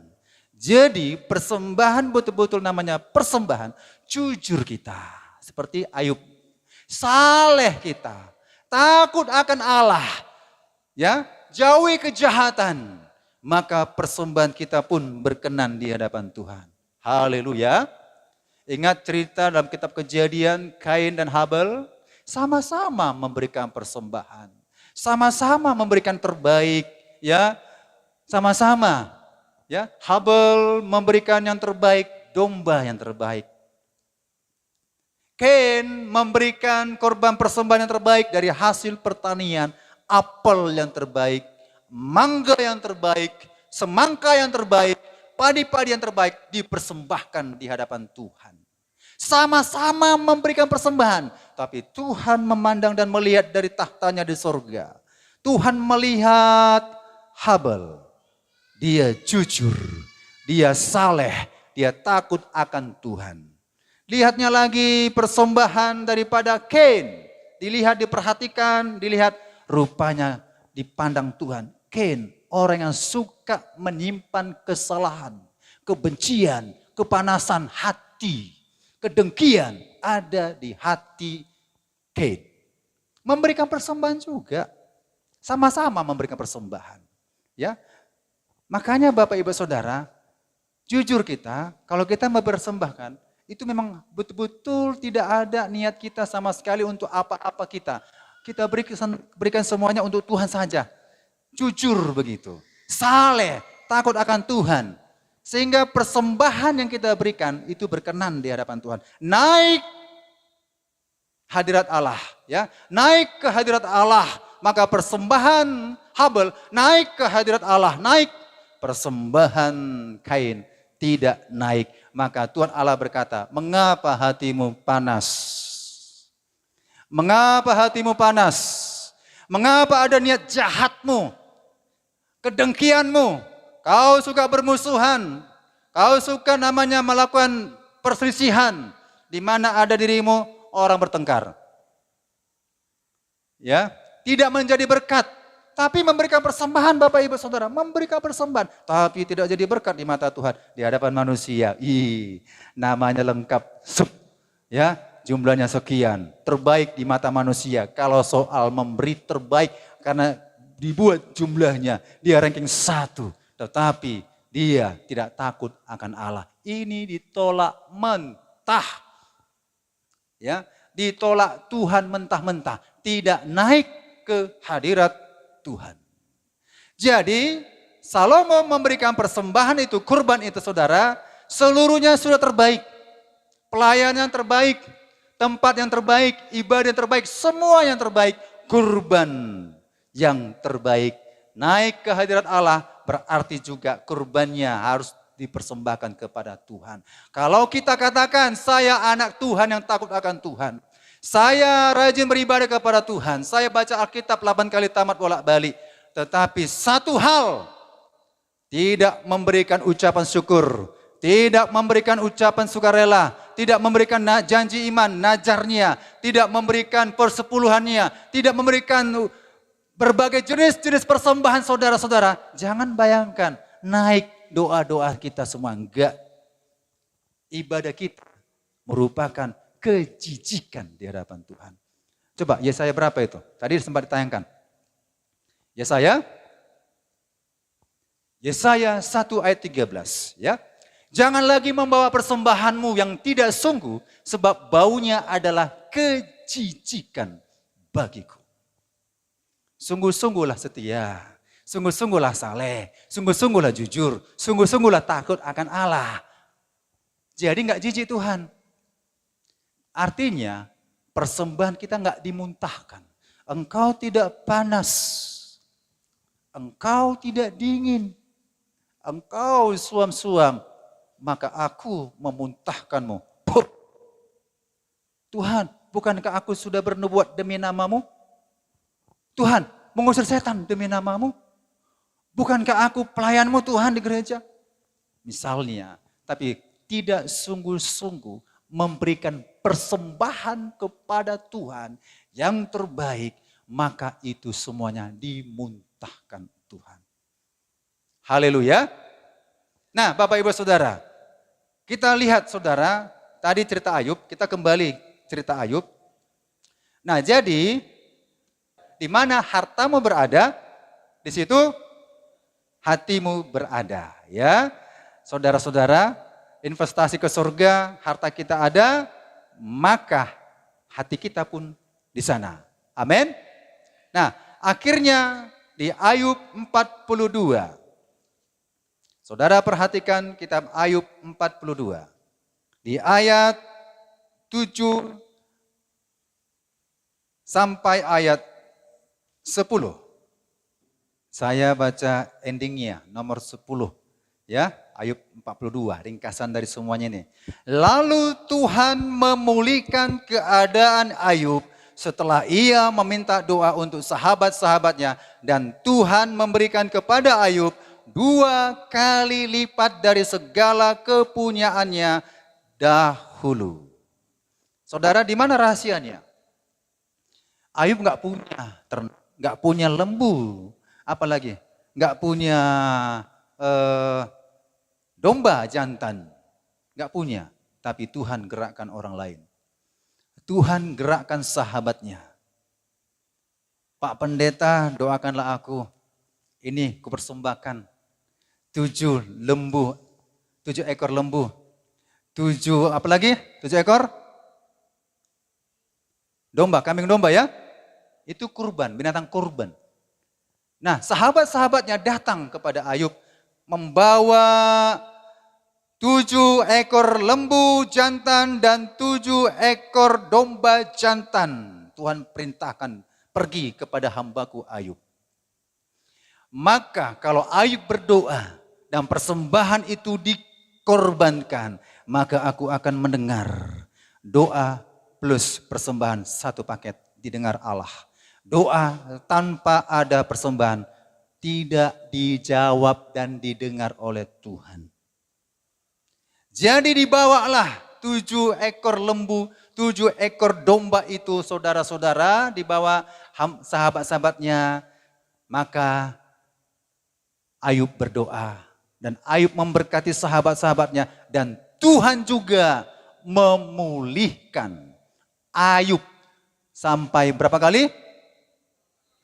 Jadi persembahan betul-betul namanya persembahan, jujur kita. Seperti Ayub, saleh kita, takut akan Allah, ya, jauhi kejahatan. Maka persembahan kita pun berkenan di hadapan Tuhan. Haleluya. Ingat cerita dalam kitab Kejadian, Kain dan Habel sama-sama memberikan persembahan. Sama-sama memberikan terbaik, ya. Sama-sama, ya. Habel memberikan yang terbaik, domba yang terbaik. Kain memberikan korban persembahan yang terbaik dari hasil pertanian, apel yang terbaik, mangga yang terbaik, semangka yang terbaik, padi-padi yang terbaik dipersembahkan di hadapan Tuhan. Sama-sama memberikan persembahan, tapi Tuhan memandang dan melihat dari tahtanya di sorga. Tuhan melihat Habel, dia jujur, dia saleh, dia takut akan Tuhan. Lihatnya lagi persembahan daripada Kain, dilihat, diperhatikan, dilihat rupanya dipandang Tuhan. Kain, orang yang suka menyimpan kesalahan, kebencian, kepanasan hati, kedengkian ada di hati Kain. Memberikan persembahan juga, sama-sama memberikan persembahan. Ya, makanya Bapak Ibu Saudara, jujur kita, kalau kita mempersembahkan, itu memang betul-betul tidak ada niat kita sama sekali untuk apa-apa kita. Kita berikan semuanya untuk Tuhan saja. Jujur begitu. Saleh, takut akan Tuhan. Sehingga persembahan yang kita berikan itu berkenan di hadapan Tuhan. Naik hadirat Allah, ya. Naik ke hadirat Allah, maka persembahan Habel naik ke hadirat Allah, naik. Persembahan Kain tidak naik. Maka Tuhan Allah berkata, mengapa hatimu panas? Mengapa hatimu panas? Mengapa ada niat jahatmu? Kedengkianmu? Kau suka bermusuhan? Kau suka namanya melakukan perselisihan? Di mana ada dirimu orang bertengkar. Ya, tidak menjadi berkat. Tapi memberikan persembahan Bapak Ibu Saudara, memberikan persembahan. Tapi tidak jadi berkat di mata Tuhan, di hadapan manusia. Namanya lengkap. Ya, jumlahnya sekian. Terbaik di mata manusia. Kalau soal memberi terbaik karena dibuat jumlahnya, dia ranking 1. Tetapi dia tidak takut akan Allah. Ini ditolak mentah. Ya, ditolak Tuhan mentah-mentah. Tidak naik ke hadirat Tuhan. Jadi Salomo memberikan persembahan itu, kurban itu saudara, seluruhnya sudah terbaik. Pelayanan yang terbaik, tempat yang terbaik, ibadah yang terbaik, semua yang terbaik. Kurban yang terbaik. Naik ke hadirat Allah berarti juga kurbannya harus dipersembahkan kepada Tuhan. Kalau kita katakan saya anak Tuhan yang takut akan Tuhan. Saya rajin beribadah kepada Tuhan. Saya baca Alkitab 8 kali tamat bolak-balik. Tetapi satu hal, tidak memberikan ucapan syukur. Tidak memberikan ucapan sukarela. Tidak memberikan janji iman, najarnya. Tidak memberikan persepuluhannya. Tidak memberikan berbagai jenis-jenis persembahan saudara-saudara. Jangan bayangkan naik doa-doa kita semua. Enggak. Ibadah kita merupakan kejijikan di hadapan Tuhan. Coba Yesaya berapa itu? Tadi sempat ditayangkan. Yesaya 1 ayat 13. Ya. Jangan lagi membawa persembahanmu yang tidak sungguh, sebab baunya adalah kejijikan bagiku. Sungguh-sungguhlah setia, sungguh-sungguhlah saleh, sungguh-sungguhlah jujur, sungguh-sungguhlah takut akan Allah. Jadi enggak jijik Tuhan. Artinya persembahan kita enggak dimuntahkan. Engkau tidak panas. Engkau tidak dingin. Engkau suam-suam. Maka aku memuntahkanmu. Puh. Tuhan, bukankah aku sudah bernubuat demi namamu? Tuhan, mengusir setan demi namamu? Bukankah aku pelayanmu Tuhan di gereja? Misalnya, tapi tidak sungguh-sungguh memberikan persembahan kepada Tuhan yang terbaik, maka itu semuanya dimuntahkan Tuhan. Haleluya. Nah, Bapak Ibu Saudara, kita lihat saudara, tadi cerita Ayub, kita kembali cerita Ayub. Nah, jadi di mana hartamu berada, di situ hatimu berada, ya. Saudara-saudara, investasi ke surga, harta kita ada, maka hati kita pun di sana. Amin. Nah, akhirnya di Ayub 42. Saudara perhatikan kitab Ayub 42. Di ayat 7 sampai ayat 10. Saya baca endingnya, nomor 10. Ya, Ayub 42, ringkasan dari semuanya ini. Lalu Tuhan memulihkan keadaan Ayub setelah ia meminta doa untuk sahabat-sahabatnya. Dan Tuhan memberikan kepada Ayub 2 kali lipat dari segala kepunyaannya dahulu. Saudara, di mana rahasianya? Ayub nggak punya lembu, apalagi nggak punya domba jantan, nggak punya. Tapi Tuhan gerakkan orang lain. Tuhan gerakkan sahabatnya. Pak Pendeta, doakanlah aku. Ini kupersembahkan 7 ekor lembu. 7 apa lagi? 7 ekor domba, kambing domba ya. Itu kurban, binatang kurban. Nah, sahabat-sahabatnya datang kepada Ayub membawa 7 ekor lembu jantan dan 7 ekor domba jantan. Tuhan perintahkan pergi kepada hambaku Ayub. Maka kalau Ayub berdoa dan persembahan itu dikorbankan, maka aku akan mendengar doa plus persembahan satu paket didengar Allah. Doa tanpa ada persembahan tidak dijawab dan didengar oleh Tuhan. Jadi dibawalah 7 ekor lembu, 7 ekor domba itu saudara-saudara, dibawa sahabat-sahabatnya. Maka Ayub berdoa dan Ayub memberkati sahabat-sahabatnya dan Tuhan juga memulihkan Ayub sampai berapa kali?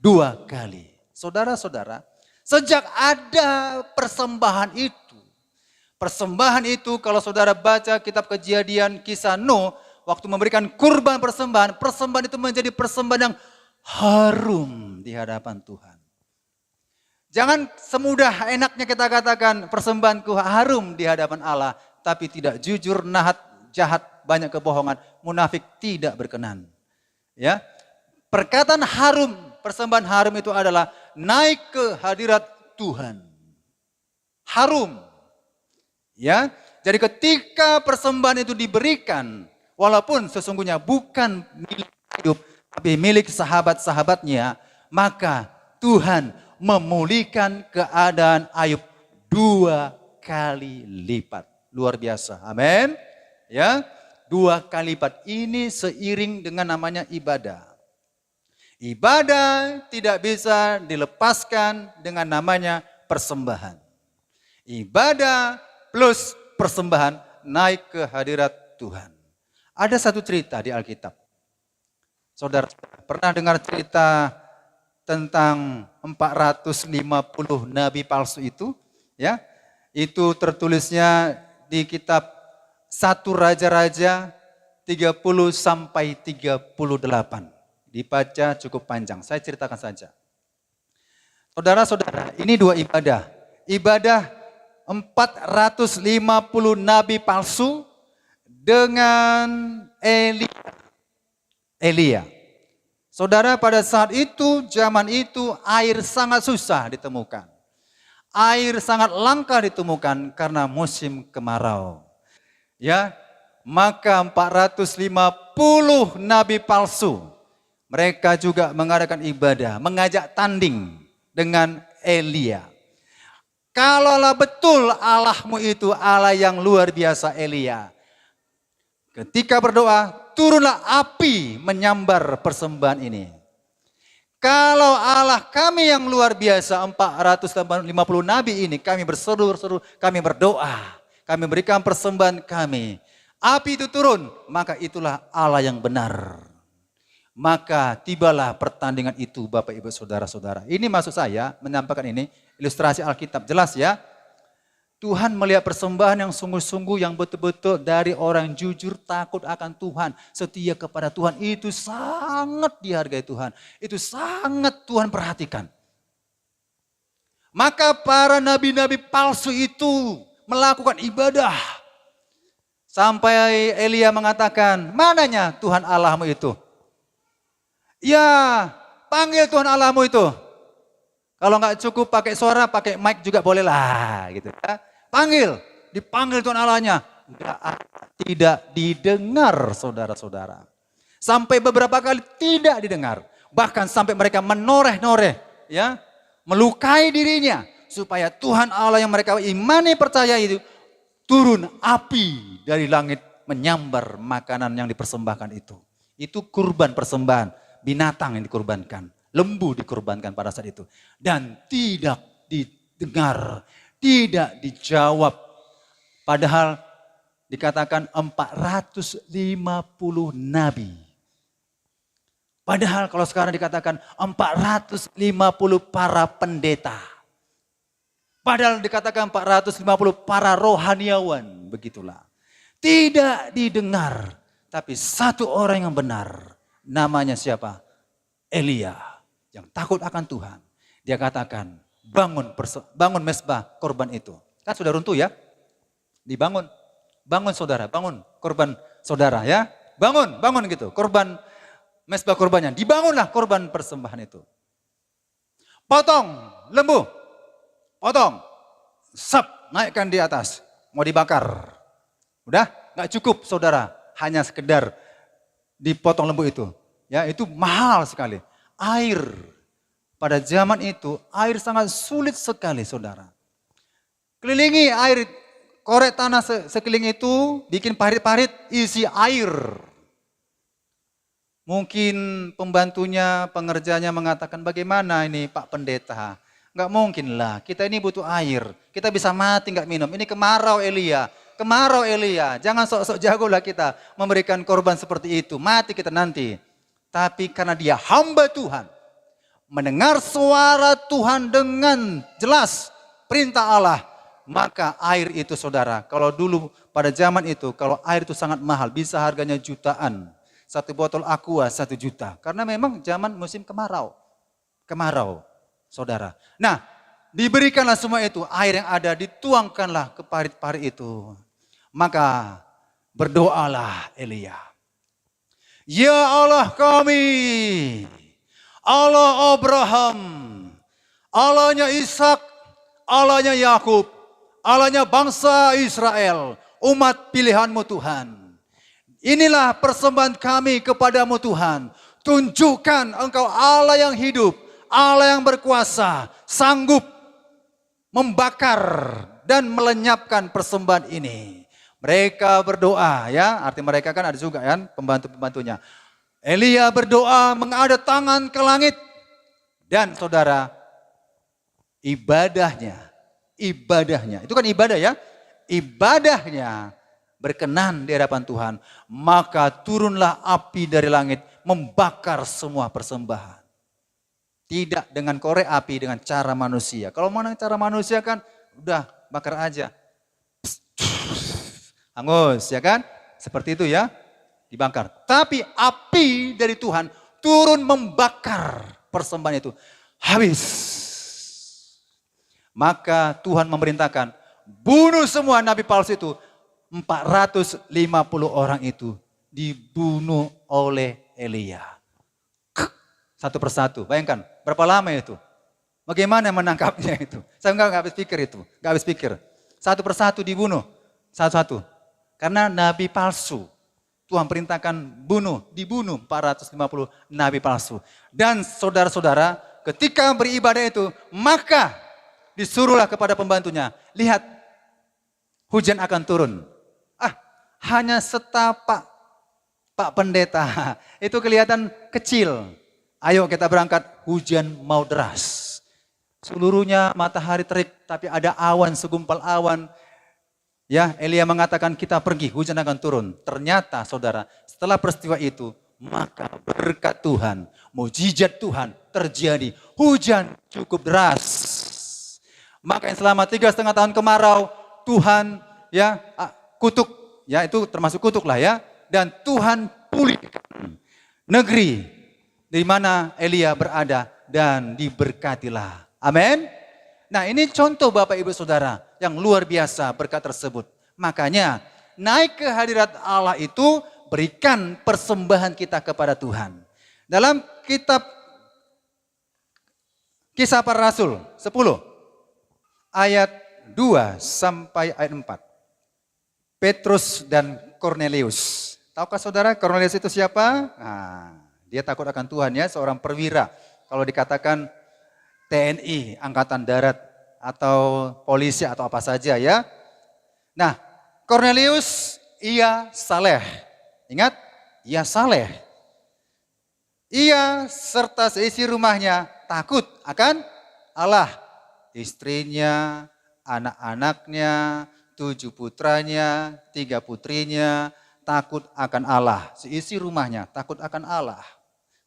2 kali. Saudara-saudara, sejak ada persembahan itu kalau saudara baca kitab Kejadian kisah Nuh, waktu memberikan kurban persembahan itu menjadi persembahan yang harum di hadapan Tuhan. Jangan semudah enaknya kita katakan persembahanku harum di hadapan Allah, tapi tidak jujur, nahat, jahat, banyak kebohongan, munafik tidak berkenan. Ya, perkataan harum, persembahan harum itu adalah naik ke hadirat Tuhan. Harum. Ya, jadi ketika persembahan itu diberikan, walaupun sesungguhnya bukan milik Ayub, tapi milik sahabat-sahabatnya, maka Tuhan memulihkan keadaan Ayub 2 kali lipat. Luar biasa. Amin. Ya, 2 kali lipat. Ini seiring dengan namanya ibadah. Ibadah tidak bisa dilepaskan dengan namanya persembahan. Ibadah plus persembahan naik ke hadirat Tuhan. Ada satu cerita di Alkitab. Saudara pernah dengar cerita tentang 450 nabi palsu itu? Ya, itu tertulisnya di kitab 1 Raja-Raja 30 sampai 38. Dibaca cukup panjang, saya ceritakan saja. Saudara-saudara, ini 2 ibadah. Ibadah 450 nabi palsu dengan Elia. Saudara, pada saat itu, zaman itu air sangat susah ditemukan. Air sangat langka ditemukan karena musim kemarau. Ya, maka 450 nabi palsu, mereka juga mengadakan ibadah, mengajak tanding dengan Elia. Kalaulah betul Allahmu itu Allah yang luar biasa Elia, ketika berdoa, turunlah api menyambar persembahan ini. Kalau Allah kami yang luar biasa 450 nabi ini, kami berseru-seru, kami berdoa, kami berikan persembahan kami. Api itu turun, maka itulah Allah yang benar. Maka tibalah pertandingan itu Bapak Ibu Saudara-saudara. Ini maksud saya menyampaikan ini, ilustrasi Alkitab jelas ya. Tuhan melihat persembahan yang sungguh-sungguh, yang betul-betul dari orang jujur, takut akan Tuhan, setia kepada Tuhan. Itu sangat dihargai Tuhan. Itu sangat Tuhan perhatikan. Maka para nabi-nabi palsu itu melakukan ibadah. Sampai Elia mengatakan, mananya Tuhan Allahmu itu? Ya, panggil Tuhan Allahmu itu. Kalau nggak cukup pakai suara, pakai mic juga boleh lah. Gitu ya. Panggil, dipanggil Tuhan Allahnya. Tidak didengar saudara-saudara. Sampai beberapa kali tidak didengar. Bahkan sampai mereka menoreh-noreh. Ya, melukai dirinya. Supaya Tuhan Allah yang mereka imani percaya itu. Turun api dari langit menyambar makanan yang dipersembahkan itu. Itu kurban persembahan. Binatang yang dikurbankan. Lembu dikurbankan pada saat itu. Dan tidak didengar. Tidak dijawab. Padahal dikatakan 450 nabi. Padahal kalau sekarang dikatakan 450 para pendeta. Padahal dikatakan 450 para rohaniawan. Begitulah. Tidak didengar. Tapi satu orang yang benar. Namanya siapa? Elia. Yang takut akan Tuhan. Dia katakan, bangun mezbah korban itu. Kan sudah runtuh ya. Dibangun. Bangun saudara, bangun korban saudara ya. Bangun gitu. Korban mezbah korbannya. Dibangunlah korban persembahan itu. Potong lembu. Potong. Sap, naikkan di atas. Mau dibakar. Udah? Gak cukup saudara. Hanya sekedar dipotong lembu itu. Ya, itu mahal sekali. Air. Pada zaman itu, air sangat sulit sekali saudara. Kelilingi air, korek tanah sekeliling itu, bikin parit-parit, isi air. Mungkin pembantunya, pengerjanya mengatakan, bagaimana ini Pak Pendeta? Enggak mungkin lah, kita ini butuh air. Kita bisa mati enggak minum. Ini kemarau Elia. Kemarau Elia. Jangan sok-sok jago lah kita memberikan korban seperti itu. Mati kita nanti. Tapi karena dia hamba Tuhan. Mendengar suara Tuhan dengan jelas perintah Allah. Maka air itu saudara. Kalau dulu pada zaman itu, kalau air itu sangat mahal. Bisa harganya jutaan. Satu botol aqua 1 juta. Karena memang zaman musim kemarau. Kemarau saudara. Nah, diberikanlah semua itu. Air yang ada dituangkanlah ke parit-parit itu. Maka berdoalah Elia. Ya Allah kami, Allah Abraham, Allahnya Ishak, Allahnya Yakub, Allahnya bangsa Israel, umat pilihanmu Tuhan. Inilah persembahan kami kepadamu Tuhan. Tunjukkan engkau Allah yang hidup, Allah yang berkuasa, sanggup membakar dan melenyapkan persembahan ini. Mereka berdoa ya, arti mereka kan ada juga kan pembantu-pembantunya. Elia berdoa menghadap tangan ke langit. Dan saudara, ibadahnya, itu kan ibadah ya. Ibadahnya berkenan di hadapan Tuhan. Maka turunlah api dari langit membakar semua persembahan. Tidak dengan korek api dengan cara manusia. Kalau mana cara manusia kan udah bakar aja. Hangus ya kan? Seperti itu ya. Dibakar. Tapi api dari Tuhan turun membakar persembahan itu. Habis. Maka Tuhan memerintahkan bunuh semua nabi palsu itu. 450 orang itu dibunuh oleh Elia. Satu persatu. Bayangkan berapa lama itu. Bagaimana menangkapnya itu. Saya nggak habis pikir itu. Nggak habis pikir. Satu persatu dibunuh. Satu-satu. Karena nabi palsu. Tuhan perintahkan dibunuh 450 nabi palsu. Dan saudara-saudara, ketika beribadah itu, maka disuruhlah kepada pembantunya, lihat hujan akan turun. Hanya setapak Pak Pendeta, itu kelihatan kecil. Ayo kita berangkat, hujan mau deras. Seluruhnya matahari terik, tapi ada awan, segumpal awan. Ya, Elia mengatakan kita pergi, hujan akan turun. Ternyata saudara, setelah peristiwa itu, maka berkat Tuhan, mujizat Tuhan terjadi. Hujan cukup deras. Maka yang selama 3,5 tahun kemarau, Tuhan ya kutuk, ya itu termasuk kutuk lah ya. Dan Tuhan pulihkan negeri di mana Elia berada dan diberkatilah. Amin. Nah ini contoh Bapak Ibu Saudara yang luar biasa berkat tersebut. Makanya naik ke hadirat Allah itu berikan persembahan kita kepada Tuhan. Dalam kitab Kisah Para Rasul 10 ayat 2 sampai ayat 4. Petrus dan Kornelius. Tahukah saudara Kornelius itu siapa? Nah, dia takut akan Tuhan ya, seorang perwira. Kalau dikatakan TNI, Angkatan Darat atau polisi atau apa saja ya. Nah, Kornelius ia saleh. Ingat, ia saleh. Ia serta seisi rumahnya takut akan Allah. Istrinya, anak-anaknya, 7 putranya, 3 putrinya, takut akan Allah. Seisi rumahnya takut akan Allah.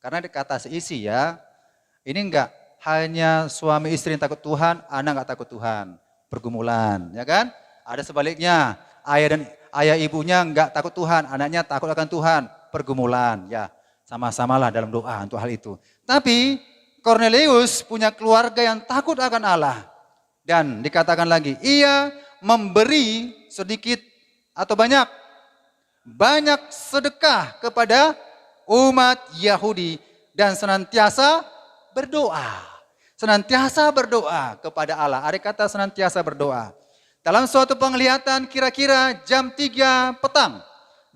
Karena dikata seisi ya, ini enggak hanya suami istri yang takut Tuhan, anak enggak takut Tuhan. Pergumulan, ya kan? Ada sebaliknya, ayah ibunya enggak takut Tuhan, anaknya takut akan Tuhan. Pergumulan, ya sama-samalah dalam doa untuk hal itu. Tapi Kornelius punya keluarga yang takut akan Allah. Dan dikatakan lagi, ia memberi sedikit atau banyak sedekah kepada umat Yahudi dan senantiasa berdoa. Senantiasa berdoa kepada Allah. Ada kata senantiasa berdoa. Dalam suatu penglihatan kira-kira jam 3 petang.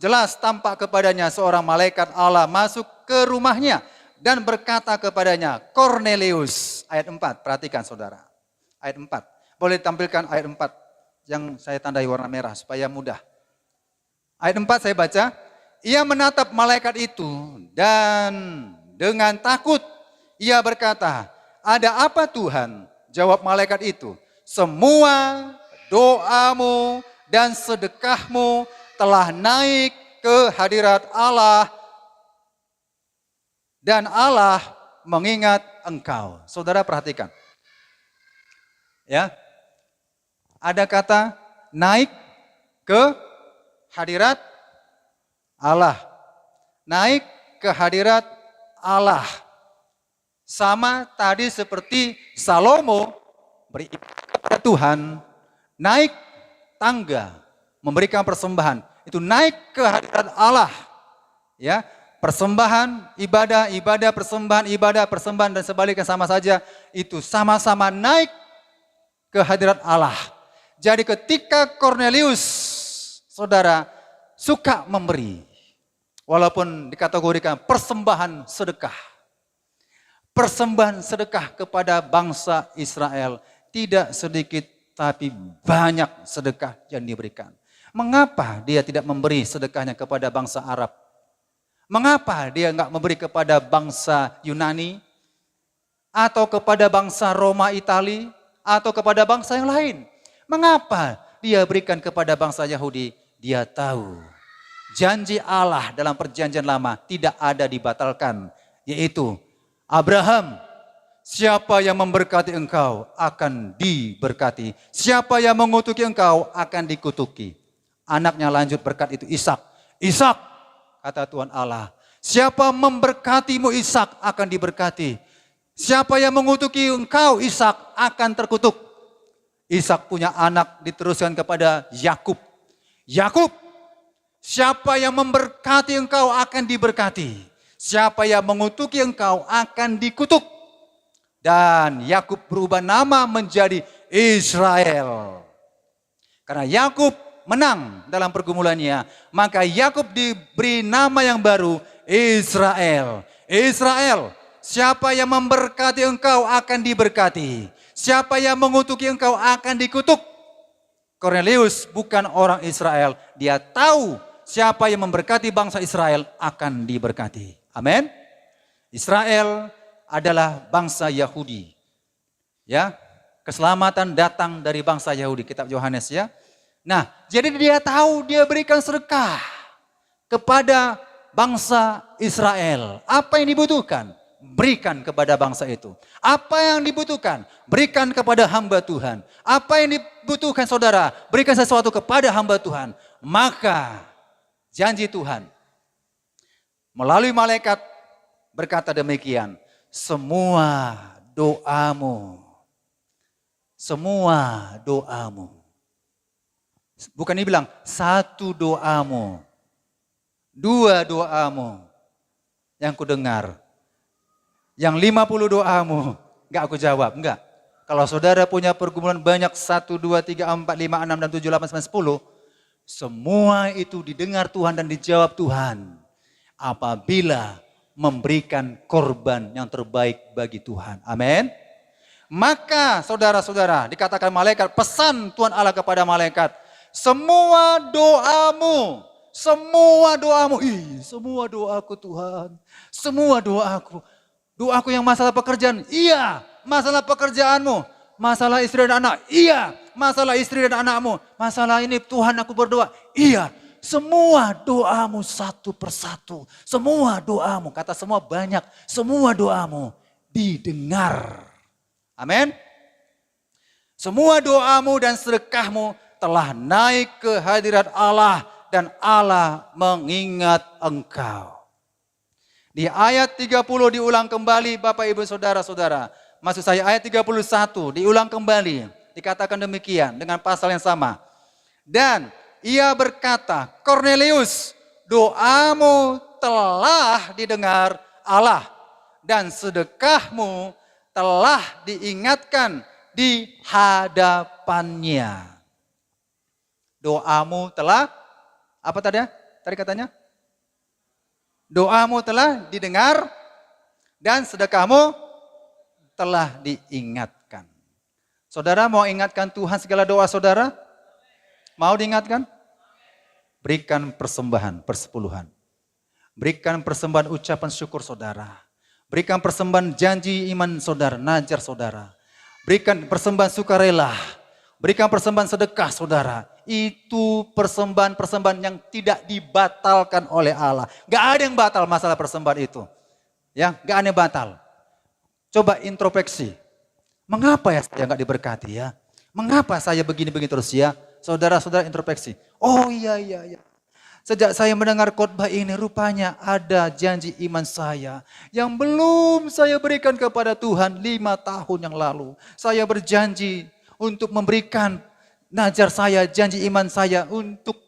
Jelas tampak kepadanya seorang malaikat Allah masuk ke rumahnya. Dan berkata kepadanya, Kornelius. Ayat 4, perhatikan saudara. Ayat 4, boleh tampilkan ayat 4 yang saya tandai warna merah supaya mudah. Ayat 4 saya baca, ia menatap malaikat itu dan dengan takut ia berkata, ada apa Tuhan? Jawab malaikat itu, semua doamu dan sedekahmu telah naik ke hadirat Allah dan Allah mengingat engkau. Saudara perhatikan. Ya. Ada kata naik ke hadirat Allah. Naik ke hadirat Allah. Sama tadi seperti Salomo beribadah kepada Tuhan, naik tangga, memberikan persembahan. Itu naik ke hadirat Allah. Ya, persembahan, ibadah, persembahan dan sebaliknya sama saja. Itu sama-sama naik ke hadirat Allah. Jadi ketika Kornelius, saudara, suka memberi. Walaupun dikategorikan persembahan sedekah. Persembahan sedekah kepada bangsa Israel. Tidak sedikit tapi banyak sedekah yang diberikan. Mengapa dia tidak memberi sedekahnya kepada bangsa Arab? Mengapa dia enggak memberi kepada bangsa Yunani? Atau kepada bangsa Roma, Itali? Atau kepada bangsa yang lain? Mengapa dia berikan kepada bangsa Yahudi? Dia tahu janji Allah dalam perjanjian lama tidak ada dibatalkan. Yaitu Abraham, siapa yang memberkati engkau akan diberkati. Siapa yang mengutuki engkau akan dikutuki. Anaknya lanjut berkat itu Ishak. Ishak, kata Tuhan Allah, siapa memberkatimu Ishak akan diberkati. Siapa yang mengutuki engkau Ishak akan terkutuk. Ishak punya anak diteruskan kepada Yakub. Yakub, siapa yang memberkati engkau akan diberkati. Siapa yang mengutuki engkau akan dikutuk. Dan Yakub berubah nama menjadi Israel. Karena Yakub menang dalam pergumulannya, maka Yakub diberi nama yang baru, Israel. Israel, siapa yang memberkati engkau akan diberkati. Siapa yang mengutuki engkau akan dikutuk. Kornelius bukan orang Israel. Dia tahu siapa yang memberkati bangsa Israel akan diberkati. Amin. Israel adalah bangsa Yahudi. Ya, keselamatan datang dari bangsa Yahudi, kitab Yohanes ya. Nah, jadi dia tahu dia berikan sedekah kepada bangsa Israel. Apa yang dibutuhkan? Berikan kepada bangsa itu. Apa yang dibutuhkan? Berikan kepada hamba Tuhan. Apa yang dibutuhkan saudara? Berikan sesuatu kepada hamba Tuhan. Maka janji Tuhan melalui malaikat berkata demikian, semua doamu, bukan dibilang satu doamu, dua doamu yang ku dengar, yang 50 doamu enggak aku jawab, enggak. Kalau saudara punya pergumulan banyak 1, 2, 3, 4, 5, 6, dan 7, 8, 9, 10, semua itu didengar Tuhan dan dijawab Tuhan apabila memberikan korban yang terbaik bagi Tuhan. Amin. Maka saudara-saudara, dikatakan malaikat, pesan Tuhan Allah kepada malaikat, semua doamu, semua doaku Tuhan, semua doaku yang masalah pekerjaan, iya, masalah pekerjaanmu, masalah istri dan anak, iya, masalah istri dan anakmu, masalah ini Tuhan aku berdoa, iya. Semua doamu satu persatu, semua doamu, kata semua banyak, semua doamu didengar. Amin. Semua doamu dan sedekahmu telah naik ke hadirat Allah dan Allah mengingat engkau. Di ayat 30 diulang kembali Bapak Ibu Saudara-saudara. Maksud saya ayat 31 diulang kembali. Dikatakan demikian dengan pasal yang sama. Dan ia berkata, Kornelius, doamu telah didengar Allah dan sedekahmu telah diingatkan di hadapannya. Doamu telah, apa tadi ya? Tadi katanya? Doamu telah didengar dan sedekahmu telah diingatkan. Saudara mau ingatkan Tuhan segala doa saudara? Mau diingatkan? Berikan persembahan persepuluhan. Berikan persembahan ucapan syukur saudara. Berikan persembahan janji iman saudara, najar saudara. Berikan persembahan sukarela. Berikan persembahan sedekah saudara. Itu persembahan-persembahan yang tidak dibatalkan oleh Allah. Gak ada yang batal masalah persembahan itu. Ya, gak ada yang batal. Coba introspeksi. Mengapa ya saya gak diberkati ya? Mengapa saya begini-begini terus ya? Saudara-saudara introspeksi. Oh iya. Sejak saya mendengar khotbah ini rupanya ada janji iman saya yang belum saya berikan kepada Tuhan 5 tahun yang lalu. Saya berjanji untuk memberikan najar saya, janji iman saya untuk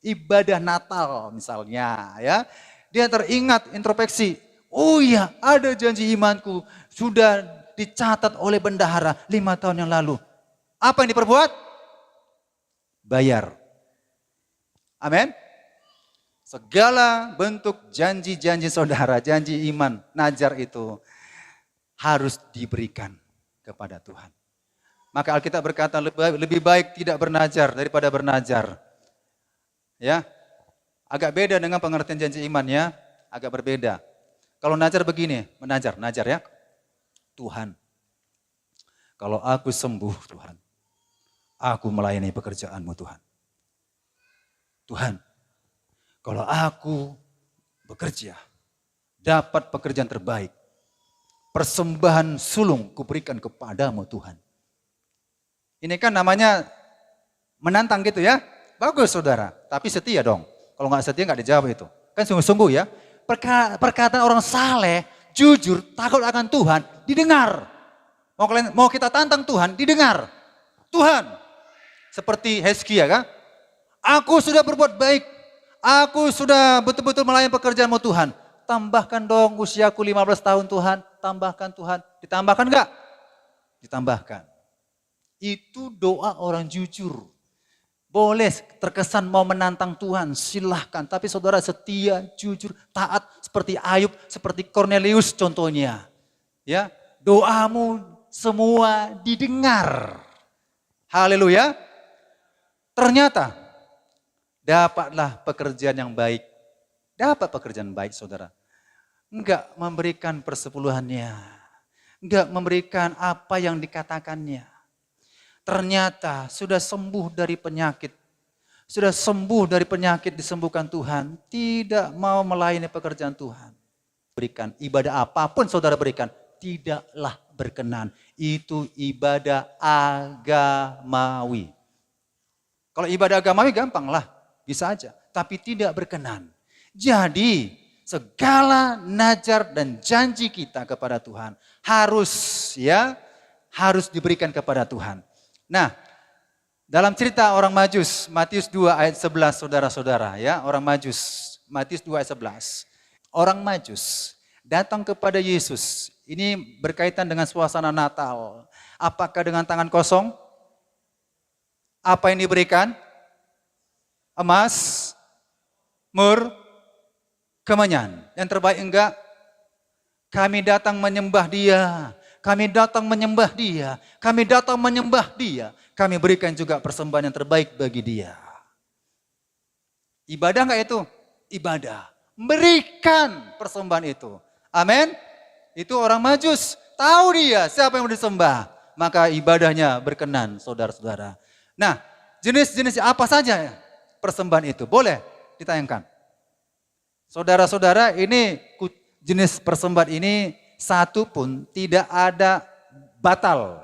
ibadah Natal misalnya ya. Dia teringat introspeksi. Oh iya, ada janji imanku sudah dicatat oleh bendahara 5 tahun yang lalu. Apa yang diperbuat? Bayar. Amin. Segala bentuk janji-janji saudara, janji iman, najar itu harus diberikan kepada Tuhan. Maka Alkitab berkata lebih baik tidak bernajar daripada bernajar. Ya, agak beda dengan pengertian janji iman ya, agak berbeda. Kalau najar begini, najar ya. Tuhan, kalau aku sembuh Tuhan, aku melayani pekerjaanmu Tuhan. Tuhan, kalau aku bekerja, dapat pekerjaan terbaik, persembahan sulung kuberikan kepadamu Tuhan. Ini kan namanya menantang gitu ya. Bagus saudara, tapi setia dong. Kalau nggak setia nggak dijawab itu. Kan sungguh-sungguh ya. Perkataan orang saleh, jujur, takut akan Tuhan, didengar. Mau kita tantang Tuhan, didengar. Tuhan, seperti Hezkia kan? Aku sudah berbuat baik. Aku sudah betul-betul melayani pekerjaanmu Tuhan. Tambahkan dong usiaku 15 tahun Tuhan. Tambahkan Tuhan. Ditambahkan enggak? Ditambahkan. Itu doa orang jujur. Boleh terkesan mau menantang Tuhan, silahkan. Tapi saudara setia, jujur, taat seperti Ayub, seperti Kornelius contohnya. Ya, doamu semua didengar. Haleluya. Ternyata dapatlah pekerjaan yang baik. Dapat pekerjaan baik saudara. enggak memberikan persepuluhannya, enggak memberikan apa yang dikatakannya. Ternyata sudah sembuh dari penyakit, sudah sembuh dari penyakit disembuhkan Tuhan, tidak mau melayani pekerjaan Tuhan. Berikan ibadah apapun saudara berikan, tidaklah berkenan. Itu ibadah agamawi. Kalau ibadah agamawi gampang lah, bisa aja. Tapi tidak berkenan. Jadi segala najar dan janji kita kepada Tuhan harus diberikan kepada Tuhan. Nah, dalam cerita orang Majus, Matius 2 ayat 11 saudara-saudara ya, orang Majus, Matius 2 ayat 11. Orang Majus datang kepada Yesus. Ini berkaitan dengan suasana Natal. Apakah dengan tangan kosong? Apa yang diberikan? Emas, mur, kemenyan. Yang terbaik enggak? Kami datang menyembah Dia. Kami datang menyembah Dia. Kami datang menyembah Dia. Kami berikan juga persembahan yang terbaik bagi Dia. Ibadah enggak itu? Ibadah. Berikan persembahan itu. Amin. Itu orang Majus. Tahu dia siapa yang mau disembah. Maka ibadahnya berkenan saudara-saudara. Nah, jenis-jenis apa saja persembahan itu? Boleh ditayangkan. Saudara-saudara, ini jenis persembahan ini satu pun tidak ada batal.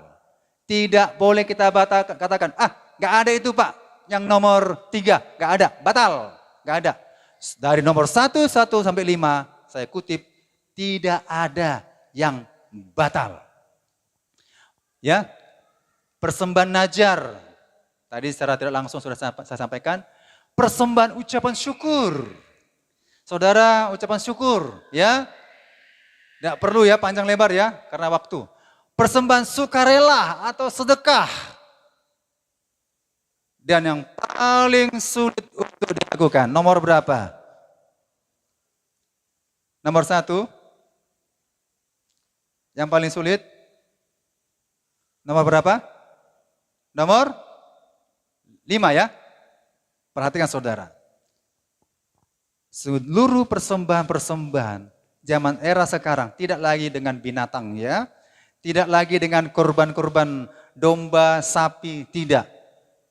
Tidak boleh kita katakan, gak ada itu Pak. Yang nomor 3, gak ada, batal. Gak ada. Dari nomor 1 sampai 5, saya kutip, tidak ada yang batal. Ya, persembahan najar. Tadi secara tidak langsung sudah saya sampaikan. Persembahan ucapan syukur. Saudara, ucapan syukur, ya. Tidak perlu ya panjang lebar ya, karena waktu. Persembahan sukarela atau sedekah. Dan yang paling sulit untuk dilakukan, nomor berapa? Nomor 1. Yang paling sulit? Nomor berapa? Nomor 5 ya. Perhatikan saudara. Seluruh persembahan-persembahan zaman era sekarang tidak lagi dengan binatang ya. Tidak lagi dengan korban-korban domba, sapi, tidak.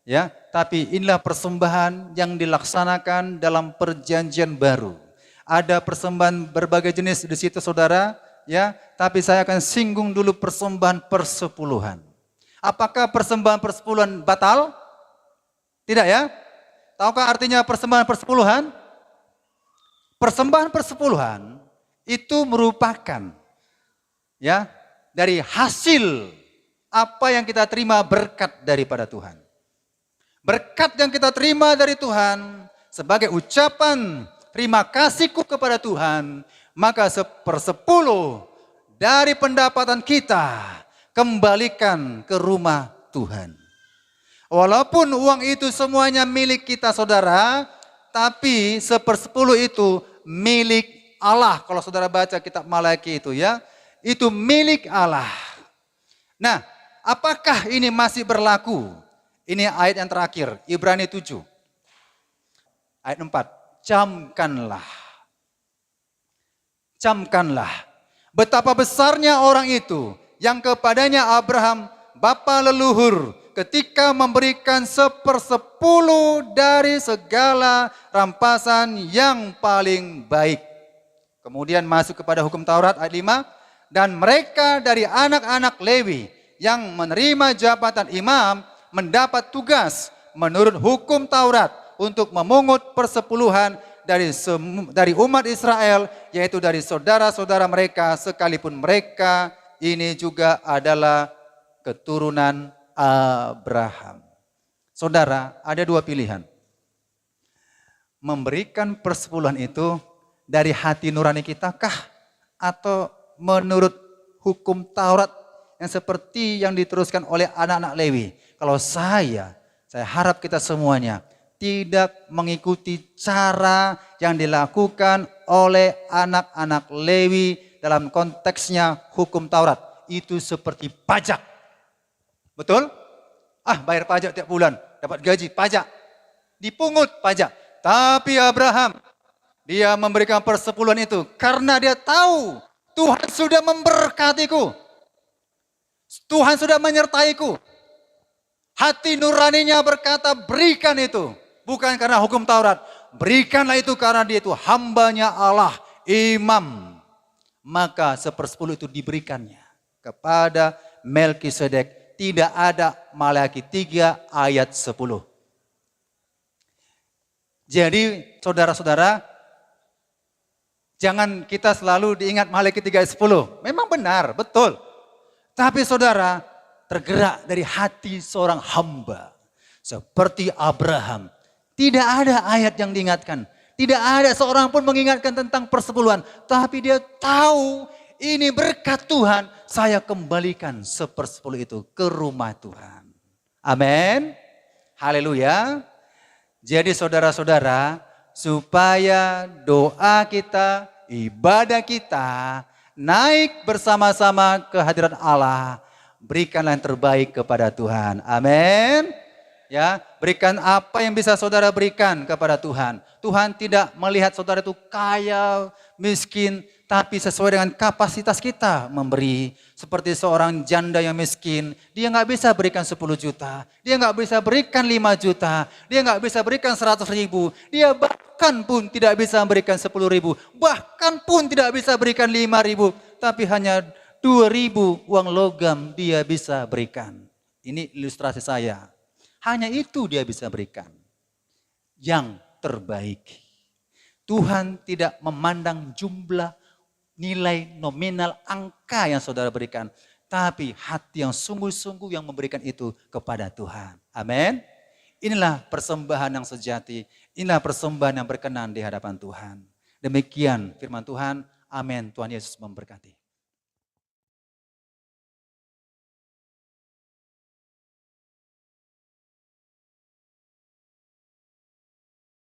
Ya, tapi inilah persembahan yang dilaksanakan dalam perjanjian baru. Ada persembahan berbagai jenis di situ saudara, ya. Tapi saya akan singgung dulu persembahan persepuluhan. Apakah persembahan persepuluhan batal? Tidak ya. Tahukah artinya persembahan persepuluhan? Persembahan persepuluhan itu merupakan ya dari hasil apa yang kita terima berkat daripada Tuhan. Berkat yang kita terima dari Tuhan sebagai ucapan terima kasihku kepada Tuhan, maka 1/10 dari pendapatan kita kembalikan ke rumah Tuhan. Walaupun uang itu semuanya milik kita saudara, tapi 1/10 itu milik Allah. Kalau saudara baca kitab Malaki itu ya, itu milik Allah. Nah, apakah ini masih berlaku? Ini ayat yang terakhir, Ibrani 7. Ayat 4, camkanlah. Camkanlah. Betapa besarnya orang itu yang kepadanya Abraham, bapa leluhur, ketika memberikan 1/10 dari segala rampasan yang paling baik. Kemudian masuk kepada hukum Taurat ayat 5. Dan mereka dari anak-anak Lewi yang menerima jabatan imam mendapat tugas menurut hukum Taurat untuk memungut persepuluhan dari umat Israel, yaitu dari saudara-saudara mereka, sekalipun mereka ini juga adalah keturunan Abraham. Saudara, ada 2 pilihan. Memberikan persepuluhan itu dari hati nurani kita kah? Atau menurut hukum Taurat yang seperti yang diteruskan oleh anak-anak Lewi? Kalau saya harap kita semuanya tidak mengikuti cara yang dilakukan oleh anak-anak Lewi dalam konteksnya hukum Taurat. Itu seperti pajak. Betul? Bayar pajak tiap bulan, dapat gaji, pajak. Dipungut pajak. Tapi Abraham Dia memberikan persepuluhan itu karena dia tahu Tuhan sudah memberkatiku. Tuhan sudah menyertaiku. Hati nuraninya berkata berikan itu. Bukan karena hukum Taurat. Berikanlah itu karena dia itu hambanya Allah, imam. Maka 1/10 itu diberikannya kepada Melkisedek. Tidak ada Maleakhi 3 ayat 10. Jadi saudara-saudara, jangan kita selalu diingat Maleakhi 3 ayat 10. Memang benar, betul. Tapi saudara, tergerak dari hati seorang hamba. Seperti Abraham. Tidak ada ayat yang diingatkan. Tidak ada seorang pun mengingatkan tentang persepuluhan. Tapi dia tahu ini berkat Tuhan. Saya kembalikan 1/10 itu ke rumah Tuhan. Amin. Haleluya. Jadi saudara-saudara, supaya doa kita, ibadah kita naik bersama-sama ke hadirat Allah, berikanlah yang terbaik kepada Tuhan. Amin. Ya, berikan apa yang bisa saudara berikan kepada Tuhan. Tuhan tidak melihat saudara itu kaya, miskin, tapi sesuai dengan kapasitas kita memberi. Seperti seorang janda yang miskin, dia nggak bisa berikan 10 juta, dia nggak bisa berikan 5 juta, dia nggak bisa berikan 100.000, dia bahkan pun tidak bisa berikan 10.000, bahkan pun tidak bisa berikan 5.000, tapi hanya 2.000 uang logam dia bisa berikan. Ini ilustrasi saya. Hanya itu dia bisa berikan. Yang terbaik. Tuhan tidak memandang jumlah, nilai nominal, angka yang saudara berikan. Tapi hati yang sungguh-sungguh yang memberikan itu kepada Tuhan. Amin. Inilah persembahan yang sejati. Inilah persembahan yang berkenan di hadapan Tuhan. Demikian firman Tuhan. Amin. Tuhan Yesus memberkati.